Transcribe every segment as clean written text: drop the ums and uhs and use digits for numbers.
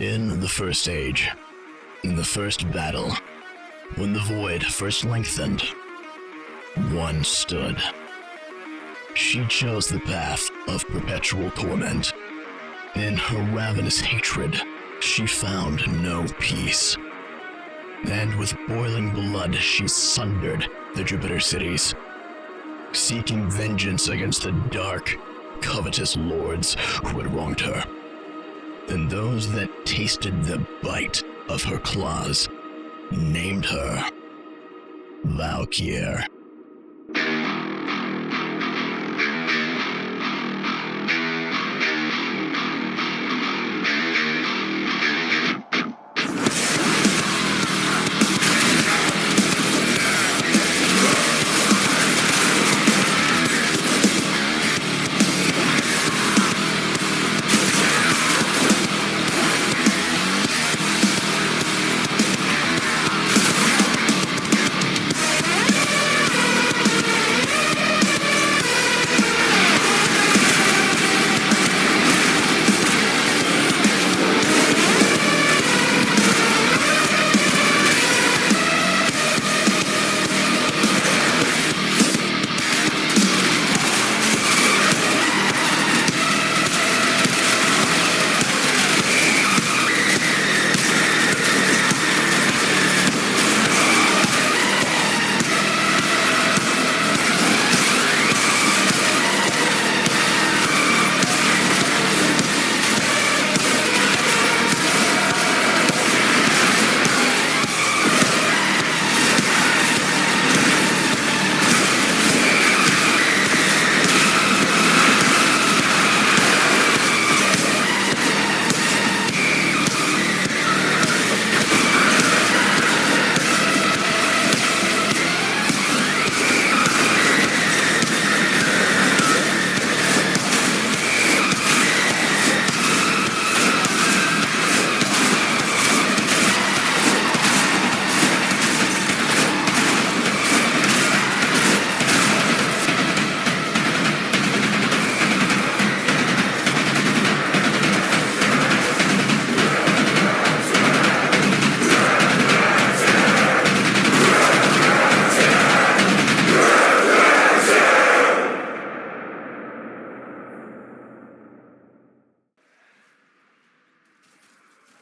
In the First Age, in the first battle, when the void first lengthened, one stood. She chose the path of perpetual torment. In her ravenous hatred, she found no peace. And with boiling blood, she sundered the Jupiter cities, seeking vengeance against the dark, covetous lords who had wronged her. And those that tasted the bite of her claws named her Valkyr.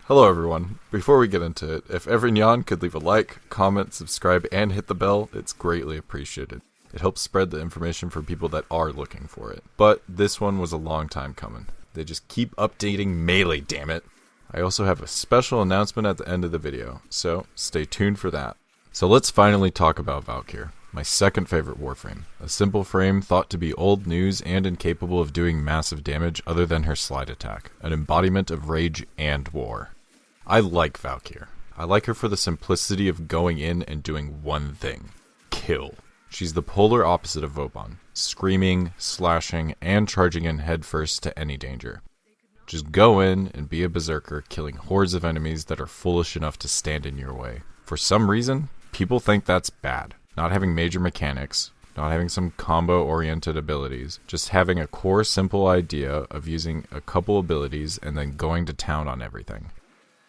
Hello everyone. Before we get into it, if everyone could leave a like, comment, subscribe, and hit the bell, it's greatly appreciated. It helps spread the information for people that are looking for it. But this one was a long time coming. They just keep updating Melee, damn it. I also have a special announcement at the end of the video, so stay tuned for that. So let's finally talk about Valkyr, my second favorite warframe. A simple frame thought to be old news and incapable of doing massive damage other than her slide attack, an embodiment of rage and war. I like Valkyr. I like her for the simplicity of going in and doing one thing: kill. She's the polar opposite of Vauban, screaming, slashing, and charging in headfirst to any danger. Just go in and be a berserker, killing hordes of enemies that are foolish enough to stand in your way. For some reason, people think that's bad. Not having major mechanics, not having some combo-oriented abilities, just having a core simple idea of using a couple abilities and then going to town on everything.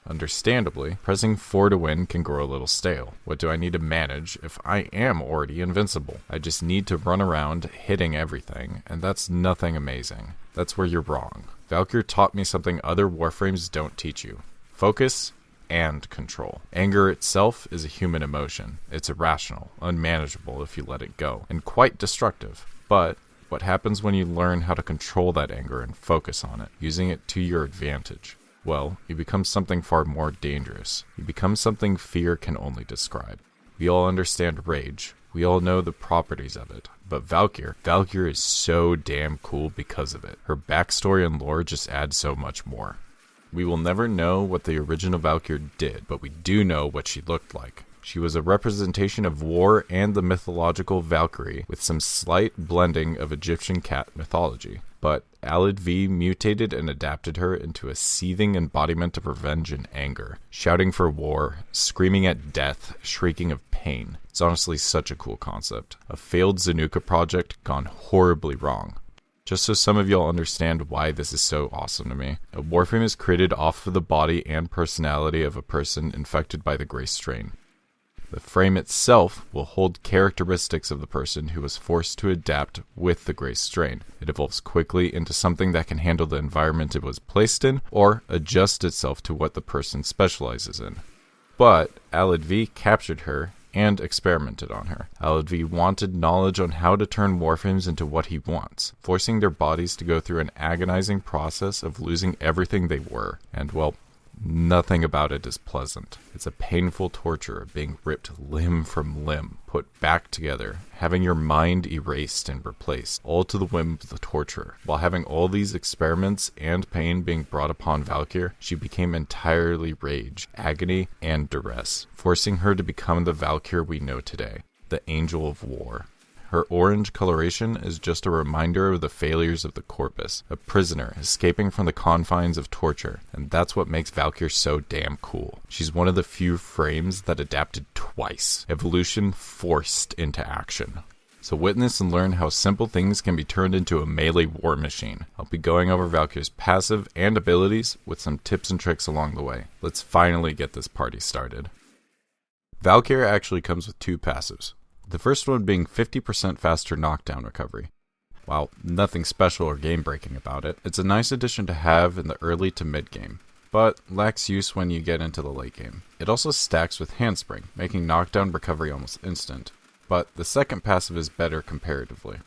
Understandably, pressing 4 to win can grow a little stale. What do I need to manage if I am already invincible? I just need to run around hitting everything, and that's nothing amazing. That's where you're wrong. Valkyr taught me something other warframes don't teach you: focus and control. Anger itself is a human emotion. It's irrational, unmanageable if you let it go, and quite destructive. But what happens when you learn how to control that anger and focus on it, using it to your advantage? Well, you become something far more dangerous. You become something fear can only describe. We all understand rage. We all know the properties of it. But Valkyr is so damn cool because of it. Her backstory and lore just add so much more. We will never know what the original Valkyr did, but we do know what she looked like. She was a representation of war and the mythological Valkyrie, with some slight blending of Egyptian cat mythology. But Alid V mutated and adapted her into a seething embodiment of revenge and anger, shouting for war, screaming at death, shrieking of pain. It's honestly such a cool concept. A failed Zanuka project gone horribly wrong. just so some of y'all understand why this is so awesome to me. A warframe is created off of the body and personality of a person infected by the gray strain. The frame itself will hold characteristics of the person who was forced to adapt with the gray strain. It evolves quickly into something that can handle the environment it was placed in, or adjust itself to what the person specializes in. But Alad V captured her and experimented on her. Alad V wanted knowledge on how to turn warframes into what he wants, forcing their bodies to go through an agonizing process of losing everything they were, and well, nothing about it is pleasant. It's a painful torture of being ripped limb from limb, put back together, having your mind erased and replaced, all to the whim of the torturer. While having all these experiments and pain being brought upon Valkyr, she became entirely rage, agony, and duress, forcing her to become the Valkyr we know today, the Angel of War. Her orange coloration is just a reminder of the failures of the corpus, a prisoner escaping from the confines of torture, and that's what makes Valkyr so damn cool. She's one of the few frames that adapted twice, evolution forced into action. So witness and learn how simple things can be turned into a melee war machine. I'll be going over Valkyr's passive and abilities with some tips and tricks along the way. Let's finally get this party started. Valkyr actually comes with two passives. The first one being 50% faster knockdown recovery. While nothing special or game-breaking about it, it's a nice addition to have in the early to mid-game, but lacks use when you get into the late game. It also stacks with Handspring, making knockdown recovery almost instant, but the second passive is better comparatively.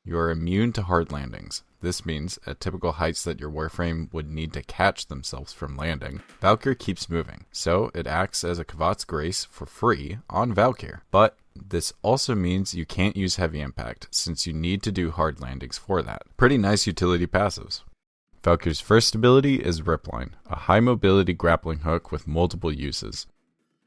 You are immune to hard landings. This means, at typical heights that your warframe would need to catch themselves from landing, Valkyr keeps moving, so it acts as a Kavat's Grace for free on Valkyr. But this also means you can't use heavy impact, since you need to do hard landings for that. Pretty nice utility passives. Valkyr's first ability is Ripline, a high mobility grappling hook with multiple uses.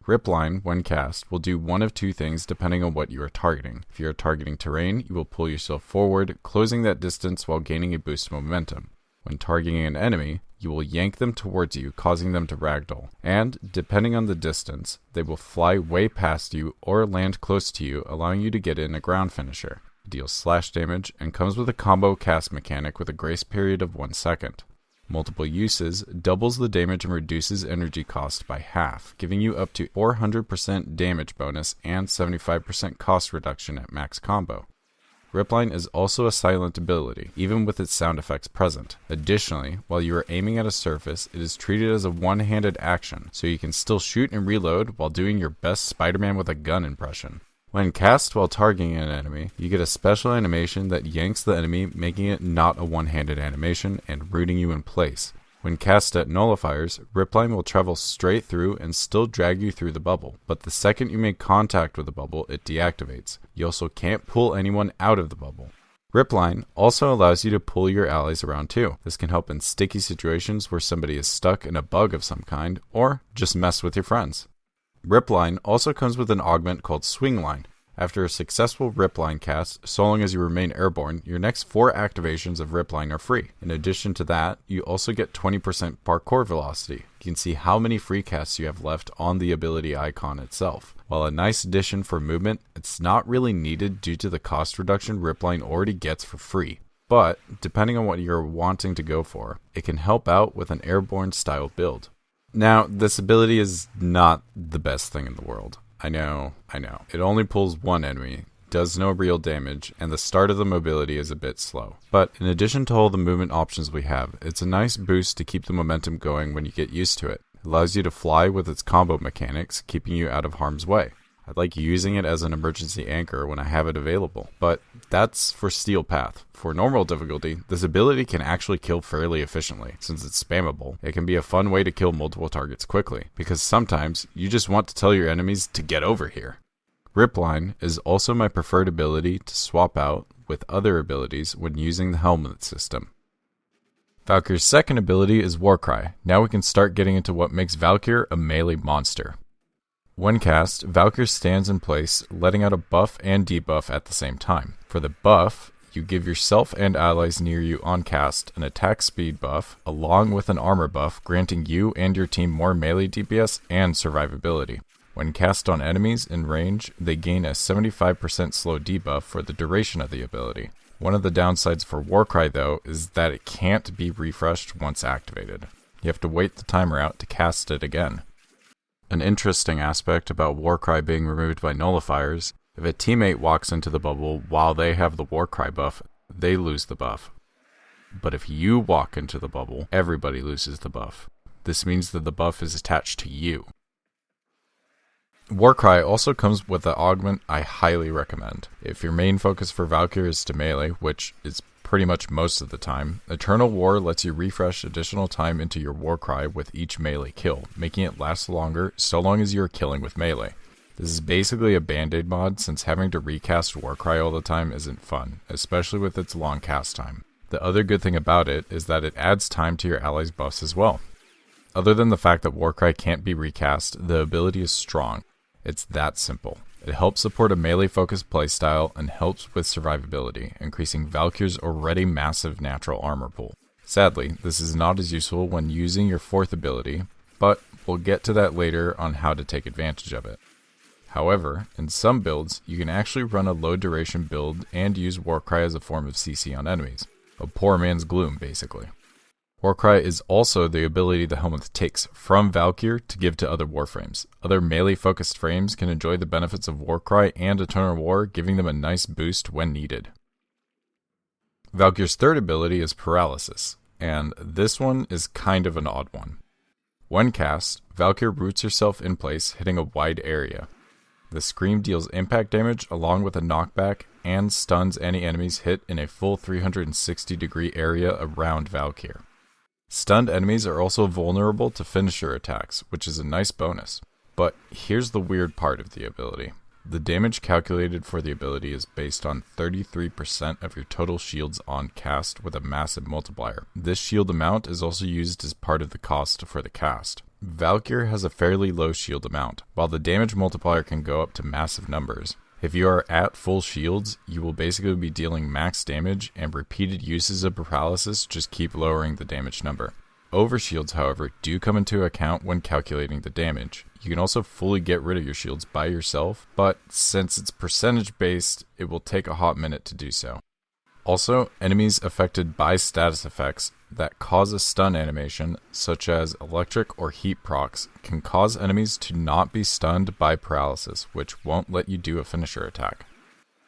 Ripline, when cast, will do one of two things depending on what you are targeting. If you are targeting terrain, you will pull yourself forward, closing that distance while gaining a boost of momentum. When targeting an enemy, you will yank them towards you, causing them to ragdoll. And, depending on the distance, they will fly way past you or land close to you, allowing you to get in a ground finisher. It deals slash damage and comes with a combo cast mechanic with a grace period of 1 second. Multiple uses doubles the damage and reduces energy cost by half, giving you up to 400% damage bonus and 75% cost reduction at max combo. Ripline is also a silent ability, even with its sound effects present. Additionally, while you are aiming at a surface, it is treated as a one-handed action, so you can still shoot and reload while doing your best Spider-Man with a gun impression. When cast while targeting an enemy, you get a special animation that yanks the enemy, making it not a one-handed animation and rooting you in place. When cast at nullifiers, Ripline will travel straight through and still drag you through the bubble, but the second you make contact with the bubble, it deactivates. You also can't pull anyone out of the bubble. Ripline also allows you to pull your allies around too. This can help in sticky situations where somebody is stuck in a bug of some kind, or just mess with your friends. Ripline also comes with an augment called Swingline. After a successful Ripline cast, so long as you remain airborne, your next 4 activations of Ripline are free. In addition to that, you also get 20% parkour velocity. You can see how many free casts you have left on the ability icon itself. While a nice addition for movement, it's not really needed due to the cost reduction Ripline already gets for free. But, depending on what you're wanting to go for, it can help out with an airborne style build. Now, this ability is not the best thing in the world. I know. It only pulls one enemy, does no real damage, and the start of the mobility is a bit slow. But in addition to all the movement options we have, it's a nice boost to keep the momentum going when you get used to it. It allows you to fly with its combo mechanics, keeping you out of harm's way. I like using it as an emergency anchor when I have it available, but that's for Steel Path. For normal difficulty, this ability can actually kill fairly efficiently. Since it's spammable, it can be a fun way to kill multiple targets quickly, because sometimes you just want to tell your enemies to get over here. Ripline is also my preferred ability to swap out with other abilities when using the helmet system. Valkyr's second ability is Warcry. Now we can start getting into what makes Valkyr a melee monster. When cast, Valkyr stands in place, letting out a buff and debuff at the same time. For the buff, you give yourself and allies near you on cast an attack speed buff, along with an armor buff, granting you and your team more melee DPS and survivability. When cast on enemies in range, they gain a 75% slow debuff for the duration of the ability. One of the downsides for Warcry though is that it can't be refreshed once activated. You have to wait the timer out to cast it again. An interesting aspect about Warcry being removed by nullifiers, if a teammate walks into the bubble while they have the Warcry buff, they lose the buff. But if you walk into the bubble, everybody loses the buff. This means that the buff is attached to you. Warcry also comes with an augment I highly recommend. If your main focus for Valkyr is to melee, which is pretty much most of the time, Eternal War lets you refresh additional time into your Warcry with each melee kill, making it last longer so long as you are killing with melee. This is basically a band-aid mod since having to recast Warcry all the time isn't fun, especially with its long cast time. The other good thing about it is that it adds time to your allies' buffs as well. Other than the fact that Warcry can't be recast, the ability is strong. It's that simple. It helps support a melee-focused playstyle and helps with survivability, increasing Valkyr's already massive natural armor pool. Sadly, this is not as useful when using your fourth ability, but we'll get to that later on how to take advantage of it. However, in some builds, you can actually run a low-duration build and use Warcry as a form of CC on enemies. A poor man's gloom, basically. Warcry is also the ability the Helmuth takes from Valkyr to give to other warframes. Other melee-focused frames can enjoy the benefits of Warcry and Eternal War, giving them a nice boost when needed. Valkyr's third ability is Paralysis, and this one is kind of an odd one. When cast, Valkyr roots herself in place, hitting a wide area. The scream deals impact damage along with a knockback and stuns any enemies hit in a full 360-degree area around Valkyr. Stunned enemies are also vulnerable to finisher attacks, which is a nice bonus. But here's the weird part of the ability. The damage calculated for the ability is based on 33% of your total shields on cast with a massive multiplier. This shield amount is also used as part of the cost for the cast. Valkyr has a fairly low shield amount, while the damage multiplier can go up to massive numbers. If you are at full shields, you will basically be dealing max damage, and repeated uses of Paralysis just keep lowering the damage number. Overshields, however, do come into account when calculating the damage. You can also fully get rid of your shields by yourself, but since it's percentage based, it will take a hot minute to do so. Also, enemies affected by status effects that cause a stun animation, such as electric or heat procs, can cause enemies to not be stunned by Paralysis, which won't let you do a finisher attack.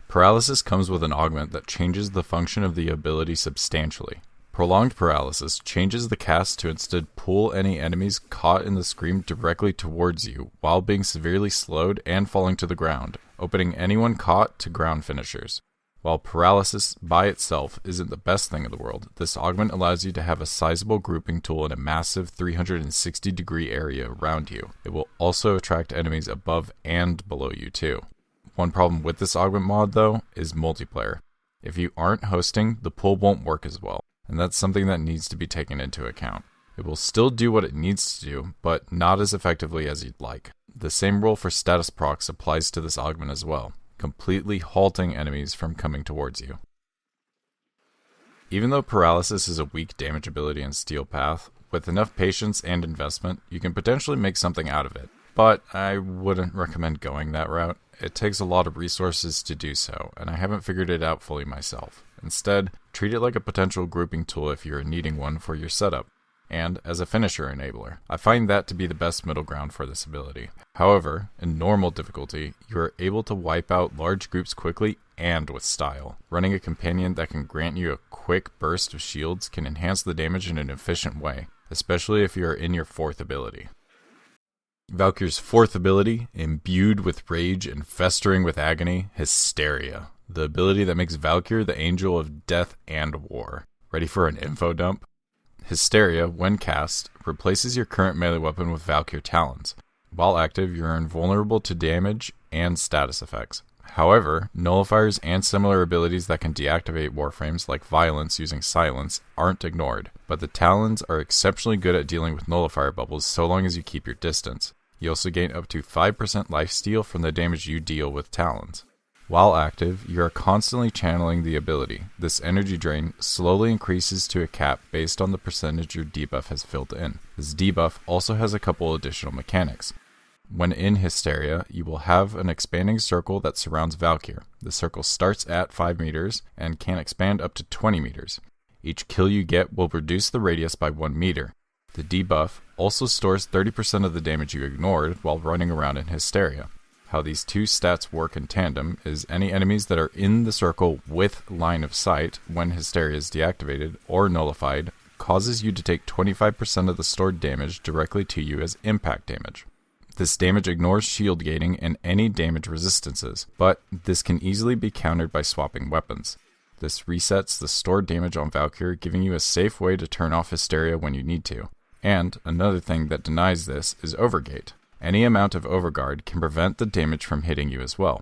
Paralysis comes with an augment that changes the function of the ability substantially. Prolonged Paralysis changes the cast to instead pull any enemies caught in the scream directly towards you while being severely slowed and falling to the ground, opening anyone caught to ground finishers. While Paralysis by itself isn't the best thing in the world, this augment allows you to have a sizable grouping tool in a massive 360-degree area around you. It will also attract enemies above and below you too. One problem with this augment mod though is multiplayer. If you aren't hosting, the pull won't work as well, and that's something that needs to be taken into account. It will still do what it needs to do, but not as effectively as you'd like. The same rule for status procs applies to this augment as well, completely halting enemies from coming towards you. Even though Paralysis is a weak damage ability in Steel Path, with enough patience and investment, you can potentially make something out of it. But I wouldn't recommend going that route. It takes a lot of resources to do so, and I haven't figured it out fully myself. Instead, treat it like a potential grouping tool if you're needing one for your setup, and as a finisher enabler. I find that to be the best middle ground for this ability. However, in normal difficulty, you are able to wipe out large groups quickly and with style. Running a companion that can grant you a quick burst of shields can enhance the damage in an efficient way, especially if you are in your fourth ability. Valkyr's fourth ability, imbued with rage and festering with agony, Hysteria. The ability that makes Valkyr the angel of death and war. Ready for an info dump? Hysteria, when cast, replaces your current melee weapon with Valkyr Talons. While active, you are invulnerable to damage and status effects. However, nullifiers and similar abilities that can deactivate warframes like Violence using Silence aren't ignored, but the Talons are exceptionally good at dealing with nullifier bubbles so long as you keep your distance. You also gain up to 5% lifesteal from the damage you deal with Talons. While active, you are constantly channeling the ability. This energy drain slowly increases to a cap based on the percentage your debuff has filled in. This debuff also has a couple additional mechanics. When in Hysteria, you will have an expanding circle that surrounds Valkyr. The circle starts at 5 meters and can expand up to 20 meters. Each kill you get will reduce the radius by 1 meter. The debuff also stores 30% of the damage you ignored while running around in Hysteria. How these two stats work in tandem is any enemies that are in the circle with line of sight when Hysteria is deactivated or nullified causes you to take 25% of the stored damage directly to you as impact damage. This damage ignores shield gating and any damage resistances, but this can easily be countered by swapping weapons. This resets the stored damage on Valkyr, giving you a safe way to turn off Hysteria when you need to. And another thing that denies this is Overgate. Any amount of overguard can prevent the damage from hitting you as well.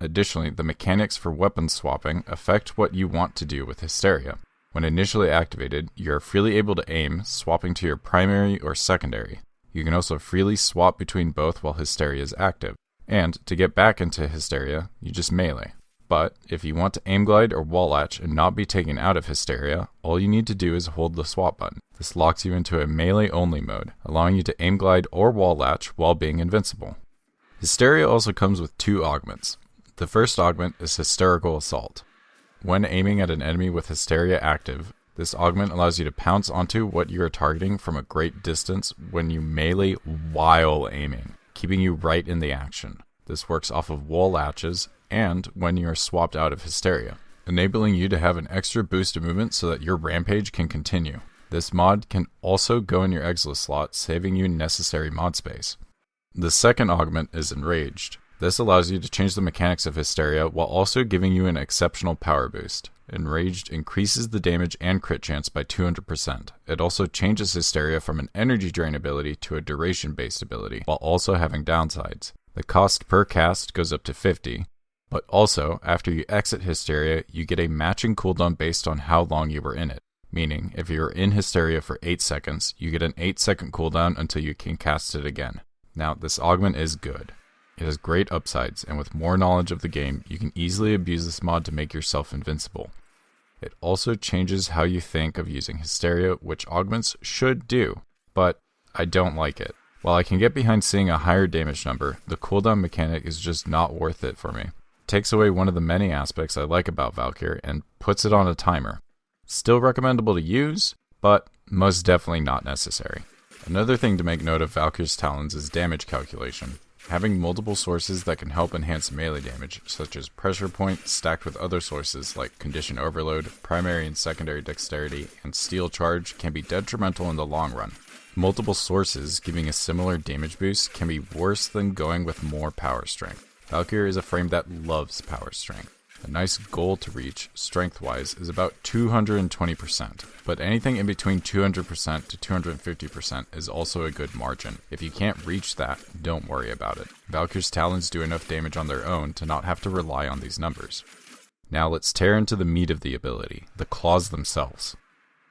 Additionally, the mechanics for weapon swapping affect what you want to do with Hysteria. When initially activated, you are freely able to aim, swapping to your primary or secondary. You can also freely swap between both while Hysteria is active. And to get back into Hysteria, you just melee. But if you want to aim glide or wall latch and not be taken out of Hysteria, all you need to do is hold the swap button. This locks you into a melee only mode, allowing you to aim glide or wall latch while being invincible. Hysteria also comes with 2 augments. The first augment is Hysterical Assault. When aiming at an enemy with Hysteria active, this augment allows you to pounce onto what you are targeting from a great distance when you melee while aiming, keeping you right in the action. This works off of wall latches and when you are swapped out of Hysteria, enabling you to have an extra boost of movement so that your rampage can continue. This mod can also go in your Exilus slot, saving you necessary mod space. The second augment is Enraged. This allows you to change the mechanics of Hysteria while also giving you an exceptional power boost. Enraged increases the damage and crit chance by 200%. It also changes Hysteria from an energy drain ability to a duration-based ability, while also having downsides. The cost per cast goes up to 50, but also, after you exit Hysteria, you get a matching cooldown based on how long you were in it. Meaning, if you are in Hysteria for 8 seconds, you get an 8-second cooldown until you can cast it again. Now, this augment is good. It has great upsides, and with more knowledge of the game, you can easily abuse this mod to make yourself invincible. It also changes how you think of using Hysteria, which augments should do, but I don't like it. While I can get behind seeing a higher damage number, the cooldown mechanic is just not worth it for me. It takes away one of the many aspects I like about Valkyr and puts it on a timer. Still recommendable to use, but most definitely not necessary. Another thing to make note of Valkyr's talents is damage calculation. Having multiple sources that can help enhance melee damage, such as pressure point stacked with other sources like condition overload, primary and secondary dexterity, and steel charge can be detrimental in the long run. Multiple sources giving a similar damage boost can be worse than going with more power strength. Valkyr is a frame that loves power strength. A nice goal to reach, strength-wise, is about 220%, but anything in between 200% to 250% is also a good margin. If you can't reach that, don't worry about it. Valkyr's talents do enough damage on their own to not have to rely on these numbers. Now let's tear into the meat of the ability, the claws themselves.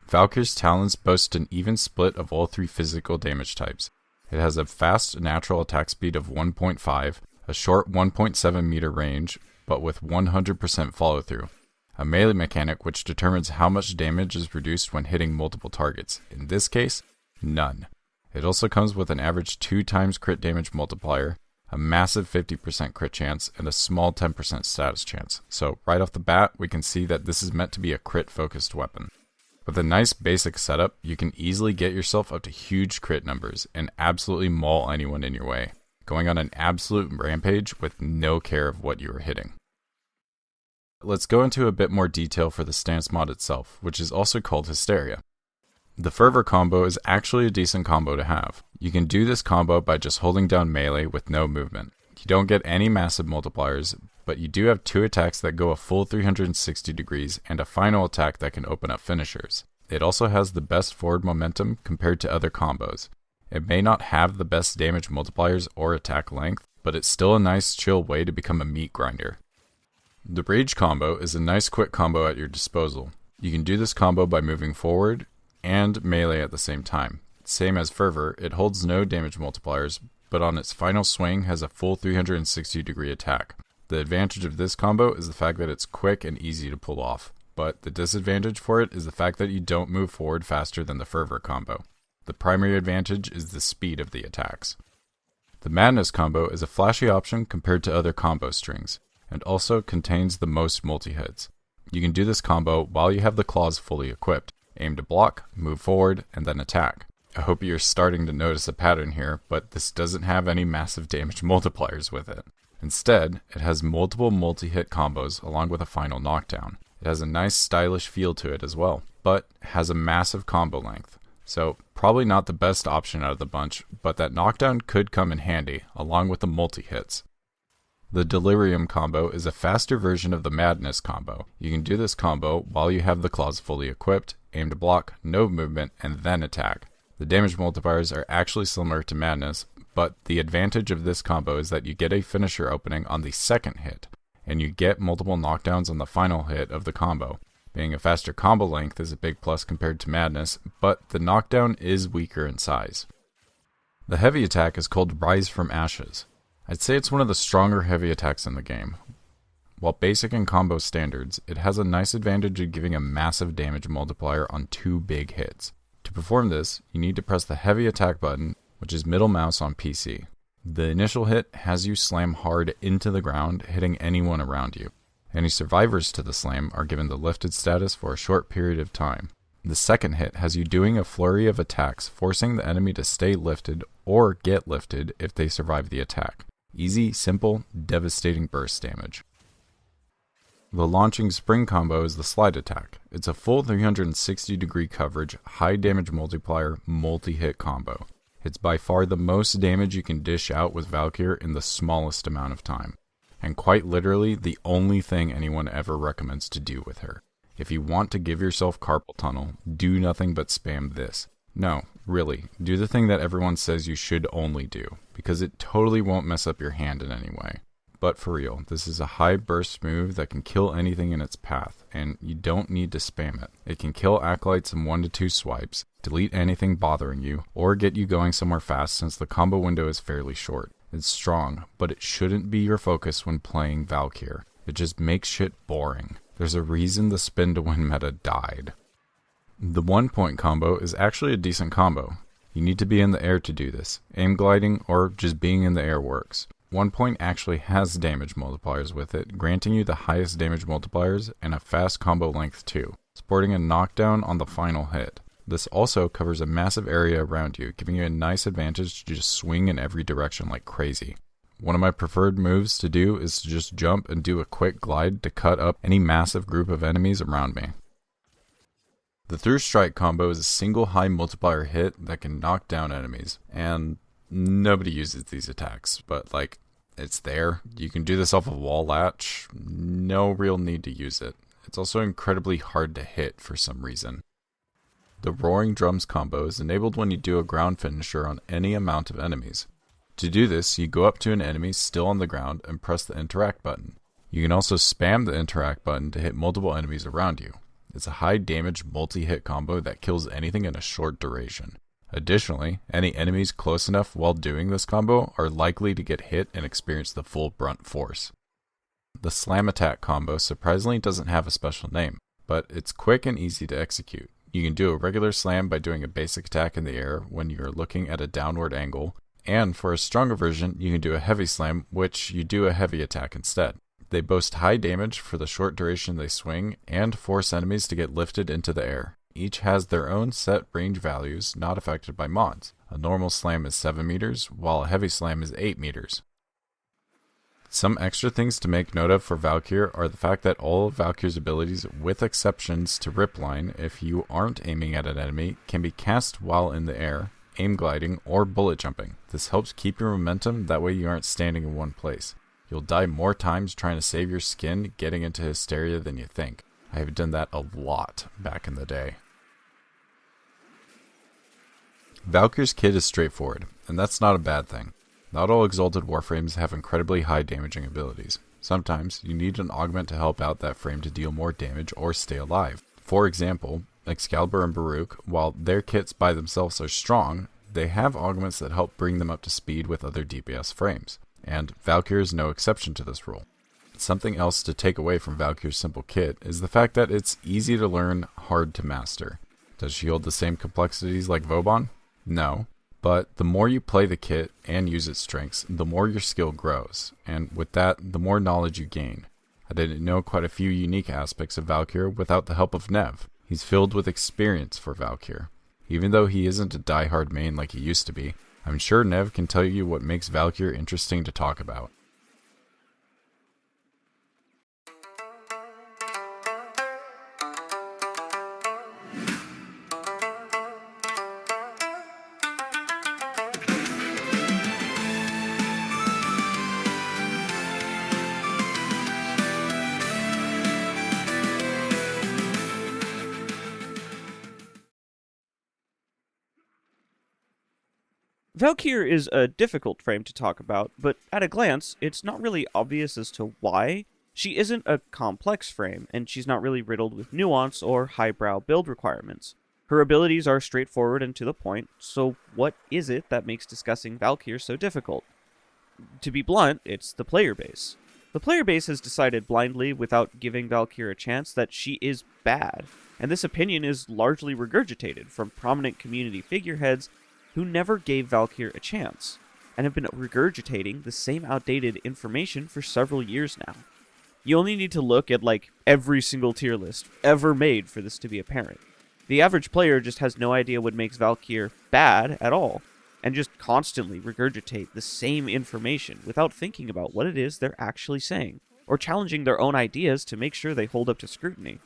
Valkyr's talents boast an even split of all 3 physical damage types. It has a fast natural attack speed of 1.5, a short 1.7 meter range, but with 100% follow-through. A melee mechanic which determines how much damage is reduced when hitting multiple targets. In this case, none. It also comes with an average 2 times crit damage multiplier, a massive 50% crit chance, and a small 10% status chance. So right off the bat, we can see that this is meant to be a crit-focused weapon. With a nice basic setup, you can easily get yourself up to huge crit numbers and absolutely maul anyone in your way, going on an absolute rampage with no care of what you are hitting. Let's go into a bit more detail for the stance mod itself, which is also called Hysteria. The Fervor combo is actually a decent combo to have. You can do this combo by just holding down melee with no movement. You don't get any massive multipliers, but you do have 2 attacks that go a full 360 degrees and a final attack that can open up finishers. It also has the best forward momentum compared to other combos. It may not have the best damage multipliers or attack length, but it's still a nice chill way to become a meat grinder. The Rage combo is a nice quick combo at your disposal. You can do this combo by moving forward and melee at the same time. Same as Fervor, it holds no damage multipliers, but on its final swing has a full 360 degree attack. The advantage of this combo is the fact that it's quick and easy to pull off, but the disadvantage for it is the fact that you don't move forward faster than the Fervor combo. The primary advantage is the speed of the attacks. The Madness combo is a flashy option compared to other combo strings, and also contains the most multi-hits. You can do this combo while you have the claws fully equipped. Aim to block, move forward, and then attack. I hope you're starting to notice a pattern here, but this doesn't have any massive damage multipliers with it. Instead, it has multiple multi-hit combos along with a final knockdown. It has a nice stylish feel to it as well, but has a massive combo length. So probably not the best option out of the bunch, but that knockdown could come in handy along with the multi-hits. The Delirium combo is a faster version of the Madness combo. You can do this combo while you have the claws fully equipped, aim to block, no movement, and then attack. The damage multipliers are actually similar to Madness, but the advantage of this combo is that you get a finisher opening on the second hit, and you get multiple knockdowns on the final hit of the combo. Being a faster combo length is a big plus compared to Madness, but the knockdown is weaker in size. The heavy attack is called Rise from Ashes. I'd say it's one of the stronger heavy attacks in the game. While basic in combo standards, it has a nice advantage of giving a massive damage multiplier on 2 big hits. To perform this, you need to press the heavy attack button, which is middle mouse on PC. The initial hit has you slam hard into the ground, hitting anyone around you. Any survivors to the slam are given the lifted status for a short period of time. The second hit has you doing a flurry of attacks, forcing the enemy to stay lifted or get lifted if they survive the attack. Easy, simple, devastating burst damage. The launching spring combo is the slide attack. It's a full 360 degree coverage, high damage multiplier, multi-hit combo. It's by far the most damage you can dish out with Valkyr in the smallest amount of time. And quite literally the only thing anyone ever recommends to do with her. If you want to give yourself carpal tunnel, do nothing but spam this. No, really, do the thing that everyone says you should only do, because it totally won't mess up your hand in any way. But for real, this is a high burst move that can kill anything in its path, and you don't need to spam it. It can kill acolytes in 1 to 2 swipes, delete anything bothering you, or get you going somewhere fast since the combo window is fairly short. It's strong, but it shouldn't be your focus when playing Valkyr. It just makes shit boring. There's a reason the spin to win meta died. The 1-point combo is actually a decent combo. You need to be in the air to do this. Aim gliding or just being in the air works. 1 point actually has damage multipliers with it, granting you the highest damage multipliers and a fast combo length too, sporting a knockdown on the final hit. This also covers a massive area around you, giving you a nice advantage to just swing in every direction like crazy. One of my preferred moves to do is to just jump and do a quick glide to cut up any massive group of enemies around me. The Through Strike combo is a single high multiplier hit that can knock down enemies, and nobody uses these attacks, but like, it's there. You can do this off a wall latch, no real need to use it. It's also incredibly hard to hit for some reason. The Roaring Drums combo is enabled when you do a ground finisher on any amount of enemies. To do this, you go up to an enemy still on the ground and press the interact button. You can also spam the interact button to hit multiple enemies around you. It's a high damage multi-hit combo that kills anything in a short duration. Additionally, any enemies close enough while doing this combo are likely to get hit and experience the full brunt force. The Slam Attack combo surprisingly doesn't have a special name, but it's quick and easy to execute. You can do a regular slam by doing a basic attack in the air when you're looking at a downward angle, and for a stronger version, you can do a heavy slam, which you do a heavy attack instead. They boast high damage for the short duration they swing, and force enemies to get lifted into the air. Each has their own set range values not affected by mods. A normal slam is 7 meters, while a heavy slam is 8 meters. Some extra things to make note of for Valkyr are the fact that all of Valkyr's abilities, with exceptions to Ripline if you aren't aiming at an enemy, can be cast while in the air, aim gliding, or bullet jumping. This helps keep your momentum, that way you aren't standing in one place. You'll die more times trying to save your skin getting into Hysteria than you think. I have done that a lot back in the day. Valkyr's kit is straightforward, and that's not a bad thing. Not all exalted warframes have incredibly high damaging abilities. Sometimes you need an augment to help out that frame to deal more damage or stay alive. For example, Excalibur and Baruch, while their kits by themselves are strong, they have augments that help bring them up to speed with other DPS frames, and Valkyr is no exception to this rule. Something else to take away from Valkyr's simple kit is the fact that it's easy to learn, hard to master. Does she hold the same complexities like Vauban? No, But the more you play the kit and use its strengths, the more your skill grows, and with that, the more knowledge you gain. I didn't know quite a few unique aspects of Valkyr without the help of Nev. He's filled with experience for Valkyr. Even though he isn't a die-hard main like he used to be, I'm sure Nev can tell you what makes Valkyr interesting to talk about. Valkyr is a difficult frame to talk about, but at a glance, it's not really obvious as to why. She isn't a complex frame, and she's not really riddled with nuance or highbrow build requirements. Her abilities are straightforward and to the point, so what is it that makes discussing Valkyr so difficult? To be blunt, it's the player base. The player base has decided blindly, without giving Valkyr a chance, that she is bad, and this opinion is largely regurgitated from prominent community figureheads who never gave Valkyr a chance, and have been regurgitating the same outdated information for several years now. You only need to look at, every single tier list ever made for this to be apparent. The average player just has no idea what makes Valkyr bad at all, and just constantly regurgitate the same information without thinking about what it is they're actually saying, or challenging their own ideas to make sure they hold up to scrutiny.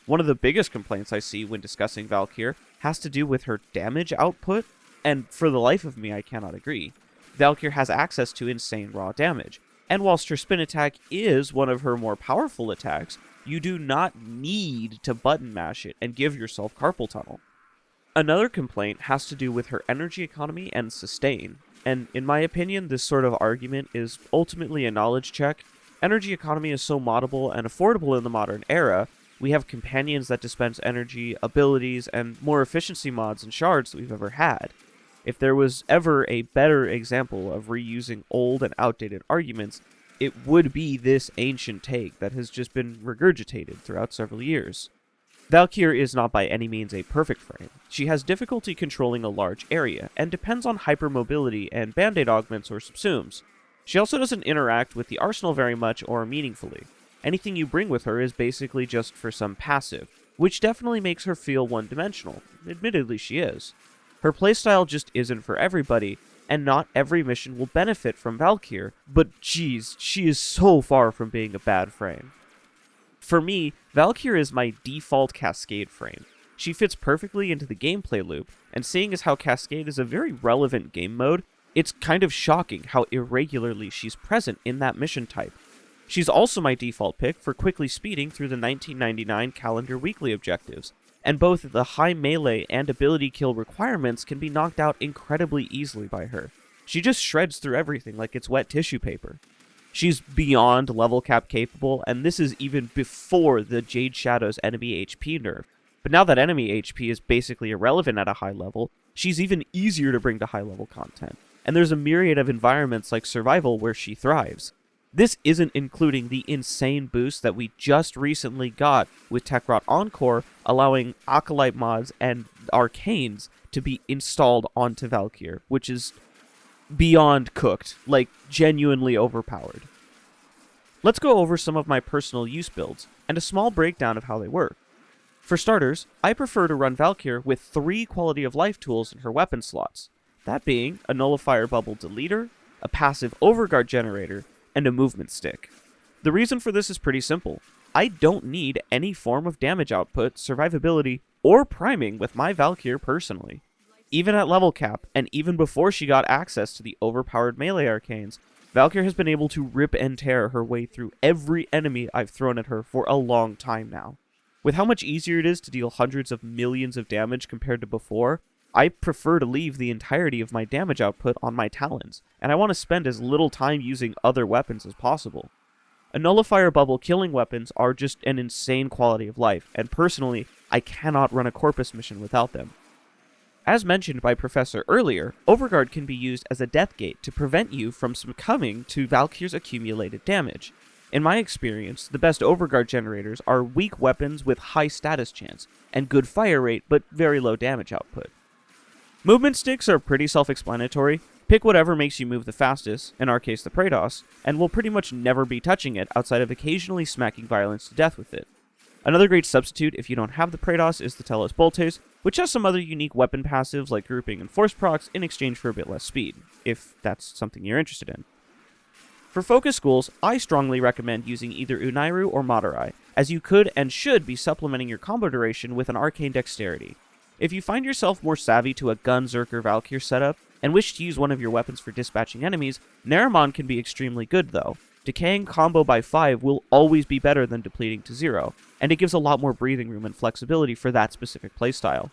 One of the biggest complaints I see when discussing Valkyr has to do with her damage output, and for the life of me, I cannot agree. Valkyr has access to insane raw damage, and whilst her spin attack is one of her more powerful attacks, you do not need to button mash it and give yourself carpal tunnel. Another complaint has to do with her energy economy and sustain, and in my opinion, this sort of argument is ultimately a knowledge check. Energy economy is so moddable and affordable in the modern era. We have companions that dispense energy, abilities, and more efficiency mods and shards that we've ever had. If there was ever a better example of reusing old and outdated arguments, it would be this ancient take that has just been regurgitated throughout several years. Valkyr is not by any means a perfect frame. She has difficulty controlling a large area, and depends on hypermobility and band-aid augments or subsumes. She also doesn't interact with the arsenal very much or meaningfully. Anything you bring with her is basically just for some passive, which definitely makes her feel one-dimensional. Admittedly, she is. Her playstyle just isn't for everybody, and not every mission will benefit from Valkyr, but geez, she is so far from being a bad frame. For me, Valkyr is my default Cascade frame. She fits perfectly into the gameplay loop, and seeing as how Cascade is a very relevant game mode, it's kind of shocking how irregularly she's present in that mission type. She's also my default pick for quickly speeding through the 1999 calendar weekly objectives, and both the high melee and ability kill requirements can be knocked out incredibly easily by her. She just shreds through everything like it's wet tissue paper. She's beyond level cap capable, and this is even before the Jade Shadow's enemy HP nerf. But now that enemy HP is basically irrelevant at a high level, she's even easier to bring to high level content, and there's a myriad of environments like survival where she thrives. This isn't including the insane boost that we just recently got with Tekrot Encore, allowing Acolyte mods and Arcanes to be installed onto Valkyr, which is beyond cooked, genuinely overpowered. Let's go over some of my personal use builds, and a small breakdown of how they work. For starters, I prefer to run Valkyr with 3 quality of life tools in her weapon slots, that being a nullifier bubble deleter, a passive overguard generator, and a movement stick. The reason for this is pretty simple. I don't need any form of damage output, survivability, or priming with my Valkyr personally. Even at level cap, and even before she got access to the overpowered melee arcanes, Valkyr has been able to rip and tear her way through every enemy I've thrown at her for a long time now. With how much easier it is to deal hundreds of millions of damage compared to before, I prefer to leave the entirety of my damage output on my talons, and I want to spend as little time using other weapons as possible. A nullifier bubble killing weapons are just an insane quality of life, and personally, I cannot run a Corpus mission without them. As mentioned by Professor earlier, Overguard can be used as a death gate to prevent you from succumbing to Valkyr's accumulated damage. In my experience, the best Overguard generators are weak weapons with high status chance, and good fire rate but very low damage output. Movement sticks are pretty self-explanatory. Pick whatever makes you move the fastest, in our case the Praetos, and we'll pretty much never be touching it outside of occasionally smacking violence to death with it. Another great substitute if you don't have the Praetos is the Telos Boltes, which has some other unique weapon passives like grouping and force procs in exchange for a bit less speed, if that's something you're interested in. For focus schools, I strongly recommend using either Unairu or Madurai, as you could and should be supplementing your combo duration with an arcane dexterity. If you find yourself more savvy to a Gunzerker Valkyr setup, and wish to use one of your weapons for dispatching enemies, Naramon can be extremely good though. Decaying combo by 5 will always be better than depleting to 0, and it gives a lot more breathing room and flexibility for that specific playstyle.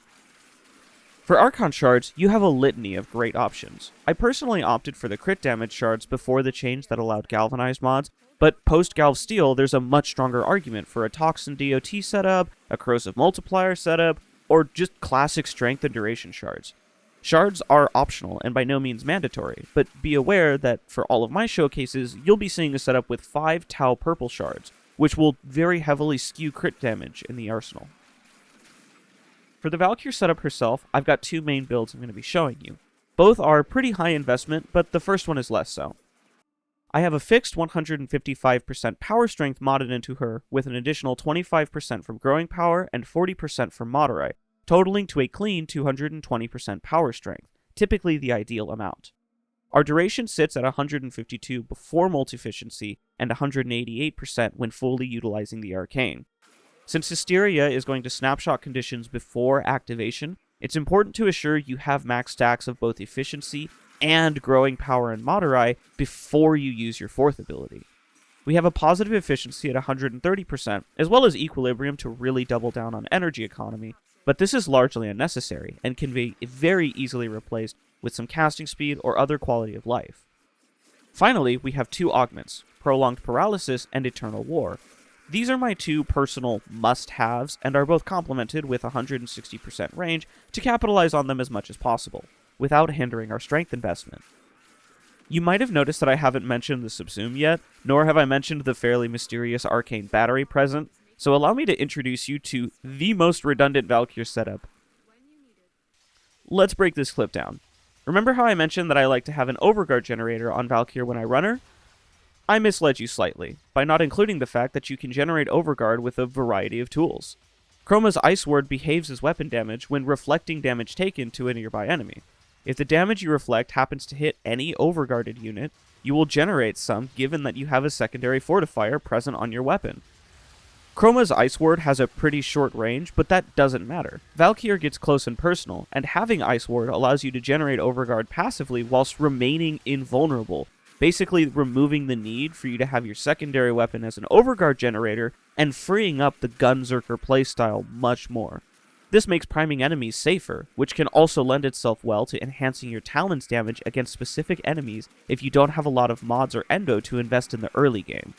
For Archon shards, you have a litany of great options. I personally opted for the crit damage shards before the change that allowed galvanized mods, but post-Galv Steel there's a much stronger argument for a Toxin DOT setup, a Corrosive Multiplier setup, or just classic strength and duration shards. Shards are optional and by no means mandatory, but be aware that for all of my showcases, you'll be seeing a setup with 5 Tau purple shards, which will very heavily skew crit damage in the arsenal. For the Valkyr setup herself, I've got 2 main builds I'm going to be showing you. Both are pretty high investment, but the first one is less so. I have a fixed 155% power strength modded into her, with an additional 25% from growing power and 40% from Madurai, totaling to a clean 220% power strength, typically the ideal amount. Our duration sits at 152 before multi-efficiency and 188% when fully utilizing the arcane. Since Hysteria is going to snapshot conditions before activation, it's important to assure you have max stacks of both efficiency and growing power and Madurai before you use your 4th ability. We have a positive efficiency at 130%, as well as equilibrium to really double down on energy economy, but this is largely unnecessary and can be very easily replaced with some casting speed or other quality of life. Finally, we have 2 augments, Prolonged Paralysis and Eternal War. These are my 2 personal must-haves and are both complemented with 160% range to capitalize on them as much as possible, without hindering our strength investment. You might have noticed that I haven't mentioned the Subsume yet, nor have I mentioned the fairly mysterious arcane battery present, so allow me to introduce you to the most redundant Valkyr setup. Let's break this clip down. Remember how I mentioned that I like to have an overguard generator on Valkyr when I run her? I misled you slightly, by not including the fact that you can generate overguard with a variety of tools. Chroma's Ice Ward behaves as weapon damage when reflecting damage taken to a nearby enemy. If the damage you reflect happens to hit any overguarded unit, you will generate some given that you have a secondary fortifier present on your weapon. Chroma's Ice Ward has a pretty short range, but that doesn't matter. Valkyr gets close and personal, and having Ice Ward allows you to generate overguard passively whilst remaining invulnerable, basically removing the need for you to have your secondary weapon as an overguard generator and freeing up the Gunzerker playstyle much more. This makes priming enemies safer, which can also lend itself well to enhancing your Talon's damage against specific enemies if you don't have a lot of mods or endo to invest in the early game.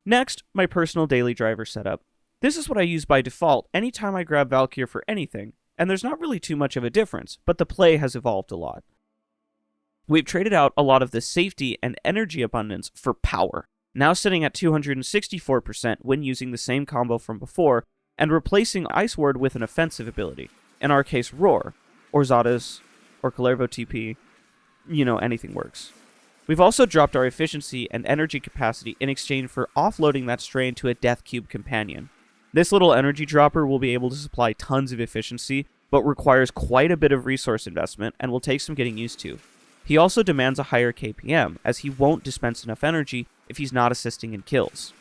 Next, my personal daily driver setup. This is what I use by default anytime I grab Valkyr for anything, and there's not really too much of a difference, but the play has evolved a lot. We've traded out a lot of the safety and energy abundance for power, now sitting at 264% when using the same combo from before, and replacing Ice Ward with an offensive ability, in our case Roar, or Zadas, or Kalervo TP, anything works. We've also dropped our efficiency and energy capacity in exchange for offloading that strain to a Death Cube companion. This little energy dropper will be able to supply tons of efficiency, but requires quite a bit of resource investment and will take some getting used to. He also demands a higher KPM, as he won't dispense enough energy if he's not assisting in kills.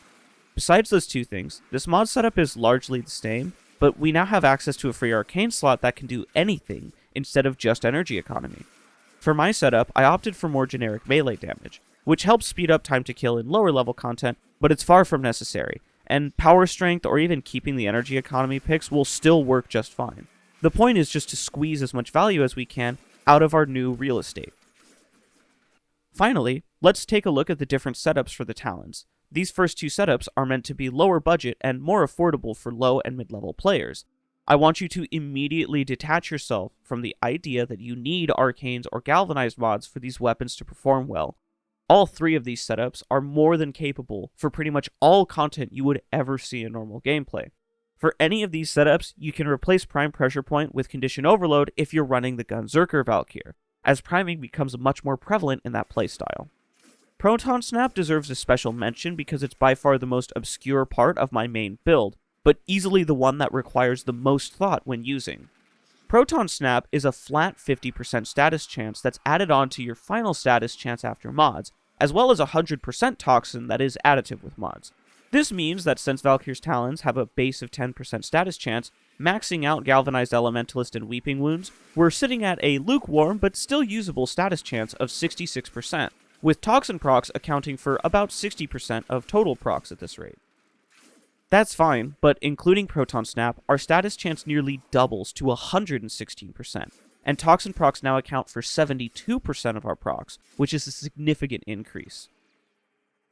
Besides those 2 things, this mod setup is largely the same, but we now have access to a free arcane slot that can do anything instead of just energy economy. For my setup, I opted for more generic melee damage, which helps speed up time to kill in lower level content, but it's far from necessary, and power strength or even keeping the energy economy picks will still work just fine. The point is just to squeeze as much value as we can out of our new real estate. Finally, let's take a look at the different setups for the Talons. These first 2 setups are meant to be lower budget and more affordable for low and mid-level players. I want you to immediately detach yourself from the idea that you need arcanes or galvanized mods for these weapons to perform well. All 3 of these setups are more than capable for pretty much all content you would ever see in normal gameplay. For any of these setups, you can replace Prime Pressure Point with Condition Overload if you're running the Gunzerker Valkyr, as priming becomes much more prevalent in that playstyle. Proton Snap deserves a special mention because it's by far the most obscure part of my main build, but easily the one that requires the most thought when using. Proton Snap is a flat 50% status chance that's added on to your final status chance after mods, as well as a 100% toxin that is additive with mods. This means that since Valkyr's Talons have a base of 10% status chance, maxing out Galvanized Elementalist and Weeping Wounds, we're sitting at a lukewarm but still usable status chance of 66%, with Toxin procs accounting for about 60% of total procs at this rate. That's fine, but including Proton Snap, our status chance nearly doubles to 116%, and Toxin procs now account for 72% of our procs, which is a significant increase.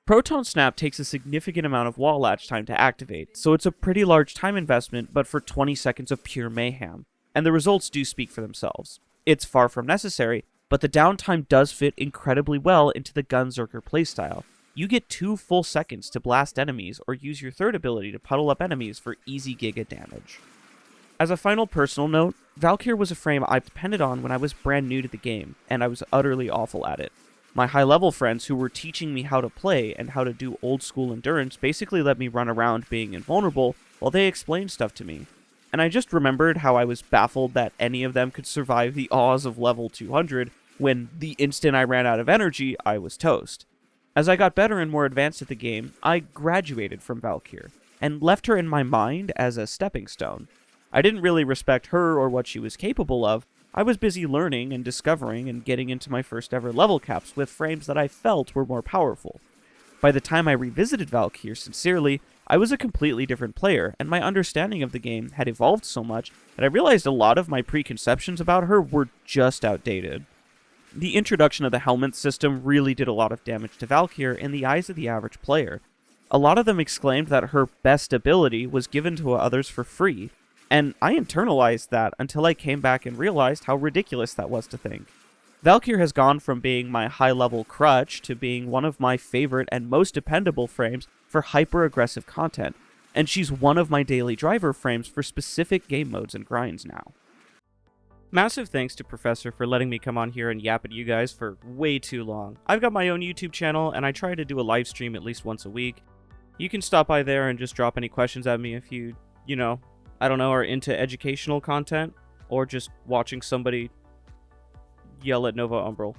Proton Snap takes a significant amount of wall latch time to activate, so it's a pretty large time investment, but for 20 seconds of pure mayhem, and the results do speak for themselves. It's far from necessary, but the downtime does fit incredibly well into the Gunzerker playstyle. You get 2 full seconds to blast enemies or use your third ability to puddle up enemies for easy giga damage. As a final personal note, Valkyr was a frame I depended on when I was brand new to the game, and I was utterly awful at it. My high-level friends who were teaching me how to play and how to do old-school endurance basically let me run around being invulnerable while they explained stuff to me. And I just remembered how I was baffled that any of them could survive the awes of level 200 when the instant I ran out of energy, I was toast. As I got better and more advanced at the game, I graduated from Valkyr, and left her in my mind as a stepping stone. I didn't really respect her or what she was capable of. I was busy learning and discovering and getting into my first ever level caps with frames that I felt were more powerful. By the time I revisited Valkyr sincerely, I was a completely different player, and my understanding of the game had evolved so much that I realized a lot of my preconceptions about her were just outdated. The introduction of the helmet system really did a lot of damage to Valkyr in the eyes of the average player. A lot of them exclaimed that her best ability was given to others for free, and I internalized that until I came back and realized how ridiculous that was to think. Valkyr has gone from being my high-level crutch to being one of my favorite and most dependable frames for hyper-aggressive content, and she's one of my daily driver frames for specific game modes and grinds now. Massive thanks to Professor for letting me come on here and yap at you guys for way too long. I've got my own YouTube channel, and I try to do a live stream at least once a week. You can stop by there and just drop any questions at me if you are into educational content, or just watching somebody yell at Nova Umbral.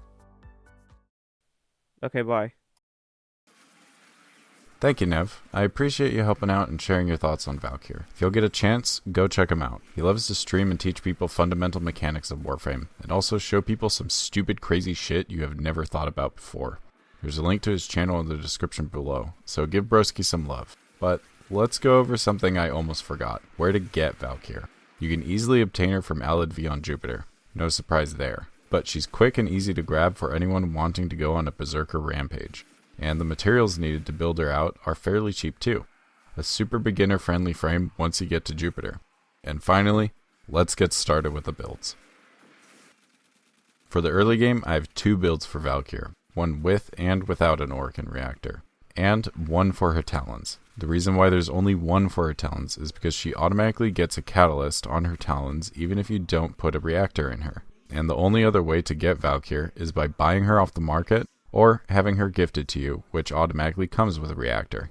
Okay, bye. Thank you, Nev. I appreciate you helping out and sharing your thoughts on Valkyr. If you'll get a chance, go check him out. He loves to stream and teach people fundamental mechanics of Warframe, and also show people some stupid crazy shit you have never thought about before. There's a link to his channel in the description below, so give Broski some love. But let's go over something I almost forgot: where to get Valkyr. You can easily obtain her from Alid V on Jupiter. No surprise there. But she's quick and easy to grab for anyone wanting to go on a Berserker rampage. And the materials needed to build her out are fairly cheap too. A super beginner friendly frame once you get to Jupiter. And finally, let's get started with the builds. For the early game, I have 2 builds for Valkyr, one with and without an Orokin reactor, and one for her talons. The reason why there's only one for her talons is because she automatically gets a catalyst on her talons even if you don't put a reactor in her. And the only other way to get Valkyr is by buying her off the market, or having her gifted to you, which automatically comes with a reactor.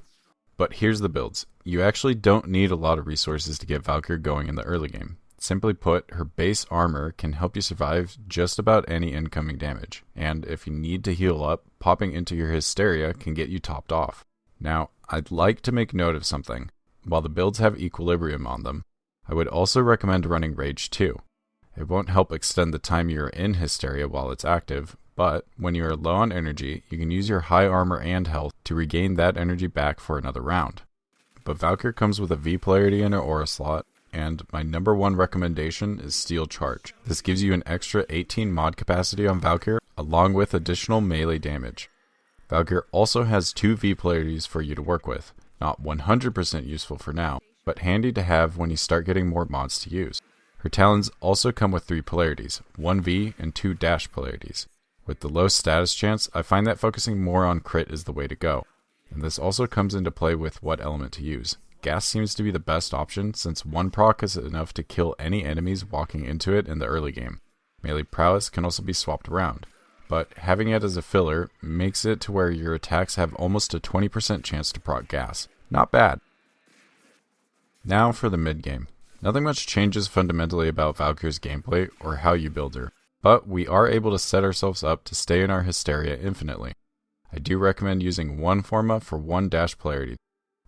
But here's the builds. You actually don't need a lot of resources to get Valkyr going in the early game. Simply put, her base armor can help you survive just about any incoming damage, and if you need to heal up, popping into your Hysteria can get you topped off. Now, I'd like to make note of something. While the builds have equilibrium on them, I would also recommend running Rage too. It won't help extend the time you're in Hysteria while it's active, but when you are low on energy, you can use your high armor and health to regain that energy back for another round. But Valkyr comes with a V polarity in her aura slot, and my number one recommendation is Steel Charge. This gives you an extra 18 mod capacity on Valkyr, along with additional melee damage. Valkyr also has 2 V polarities for you to work with, not 100% useful for now, but handy to have when you start getting more mods to use. Her talons also come with 3 polarities, 1 V and 2 dash polarities. With the low status chance, I find that focusing more on crit is the way to go, and this also comes into play with what element to use. gas seems to be the best option since one proc is enough to kill any enemies walking into it in the early game. Melee prowess can also be swapped around, but having it as a filler makes it to where your attacks have almost a 20% chance to proc gas. Not bad. Now for the mid game. Nothing much changes fundamentally about Valkyr's gameplay or how you build her, but we are able to set ourselves up to stay in our Hysteria infinitely. I do recommend using one Forma for one dash polarity.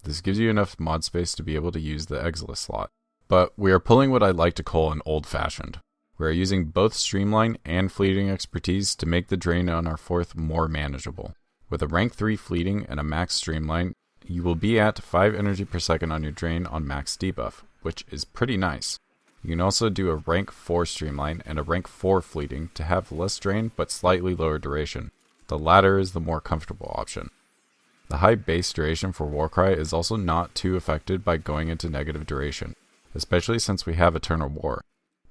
This gives you enough mod space to be able to use the exilus slot. But we are pulling what I like to call an old-fashioned. We are using both Streamline and Fleeting expertise to make the drain on our fourth more manageable. With a rank 3 Fleeting and a max Streamline, you will be at 5 energy per second on your drain on max debuff, which is pretty nice. You can also do a rank 4 Streamline and a rank 4 Fleeting to have less drain but slightly lower duration. The latter is the more comfortable option. The high base duration for Warcry is also not too affected by going into negative duration, especially since we have Eternal War.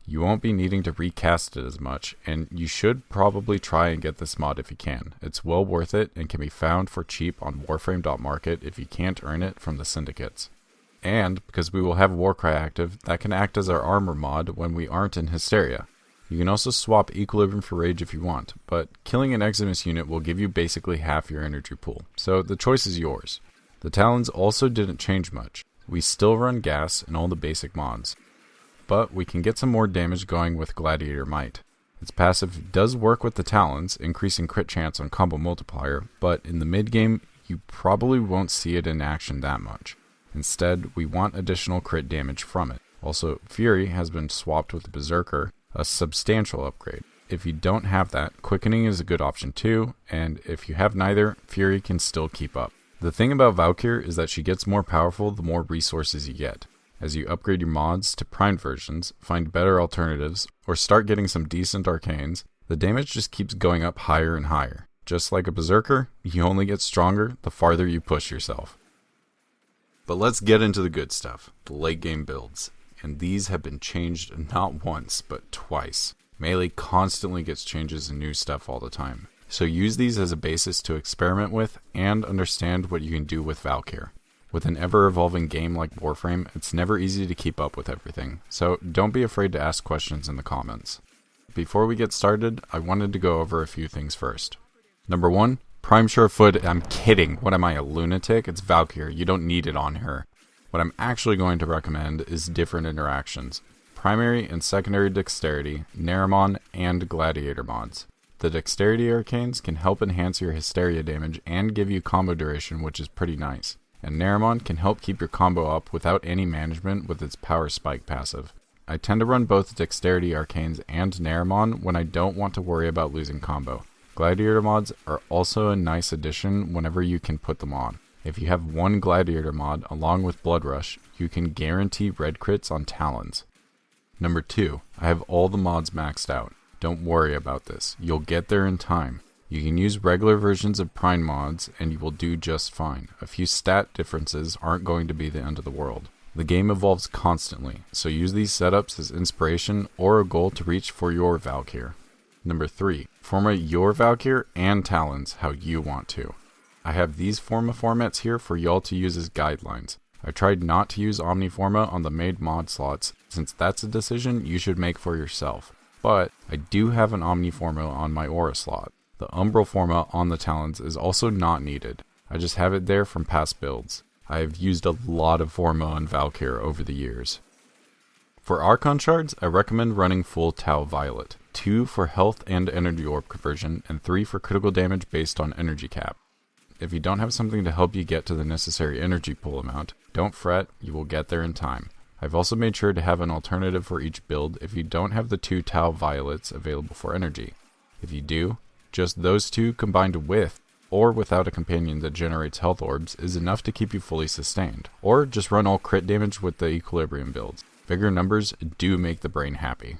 You won't be needing to recast it as much, and you should probably try and get this mod if you can. It's well worth it and can be found for cheap on warframe.market if you can't earn it from the syndicates. And, because we will have Warcry active, that can act as our armor mod when we aren't in Hysteria. You can also swap Equilibrium for Rage if you want, but killing an Eximus unit will give you basically half your energy pool, so the choice is yours. The Talons also didn't change much. We still run gas and all the basic mods, but we can get some more damage going with Gladiator Might. Its passive does work with the Talons, increasing crit chance on combo multiplier, but in the mid game, you probably won't see it in action that much. Instead, we want additional crit damage from it. Also, Fury has been swapped with Berserker, a substantial upgrade. If you don't have that, Quickening is a good option too, and if you have neither, Fury can still keep up. The thing about Valkyr is that she gets more powerful the more resources you get. As you upgrade your mods to primed versions, find better alternatives, or start getting some decent arcanes, the damage just keeps going up higher and higher. Just like a Berserker, you only get stronger the farther you push yourself. But let's get into the good stuff, the late game builds. And these have been changed not once, but twice. Melee constantly gets changes and new stuff all the time. So use these as a basis to experiment with and understand what you can do with Valkyr. With an ever-evolving game like Warframe, it's never easy to keep up with everything, so don't be afraid to ask questions in the comments. Before we get started, I wanted to go over a few things first. Number 1, Prime Surefoot. I'm kidding. What am I, a lunatic? It's Valkyr. You don't need it on her. What I'm actually going to recommend is different interactions. Primary and secondary dexterity, Neramon, and Gladiator mods. The dexterity arcanes can help enhance your Hysteria damage and give you combo duration, which is pretty nice. And Neramon can help keep your combo up without any management with its power spike passive. I tend to run both dexterity arcanes and Neramon when I don't want to worry about losing combo. Gladiator mods are also a nice addition whenever you can put them on. If you have one Gladiator mod along with Blood Rush, you can guarantee red crits on Talons. Number 2, I have all the mods maxed out. Don't worry about this, you'll get there in time. You can use regular versions of Prime mods and you will do just fine. A few stat differences aren't going to be the end of the world. The game evolves constantly, so use these setups as inspiration or a goal to reach for your Valkyr. Number 3, format your Valkyr and Talons how you want to. I have these Forma formats here for y'all to use as guidelines. I tried not to use Omniforma on the made mod slots, since that's a decision you should make for yourself. But I do have an Omniforma on my Aura slot. The Umbral Forma on the Talons is also not needed. I just have it there from past builds. I have used a lot of Forma on Valkyr over the years. For Archon shards, I recommend running full Tau Violet. 2 for health and energy orb conversion, and 3 for critical damage based on energy cap. If you don't have something to help you get to the necessary energy pool amount, don't fret, you will get there in time. I've also made sure to have an alternative for each build if you don't have the 2 Tau Violets available for energy. If you do, just those 2 combined with or without a companion that generates health orbs is enough to keep you fully sustained. Or just run all crit damage with the Equilibrium builds. Bigger numbers do make the brain happy.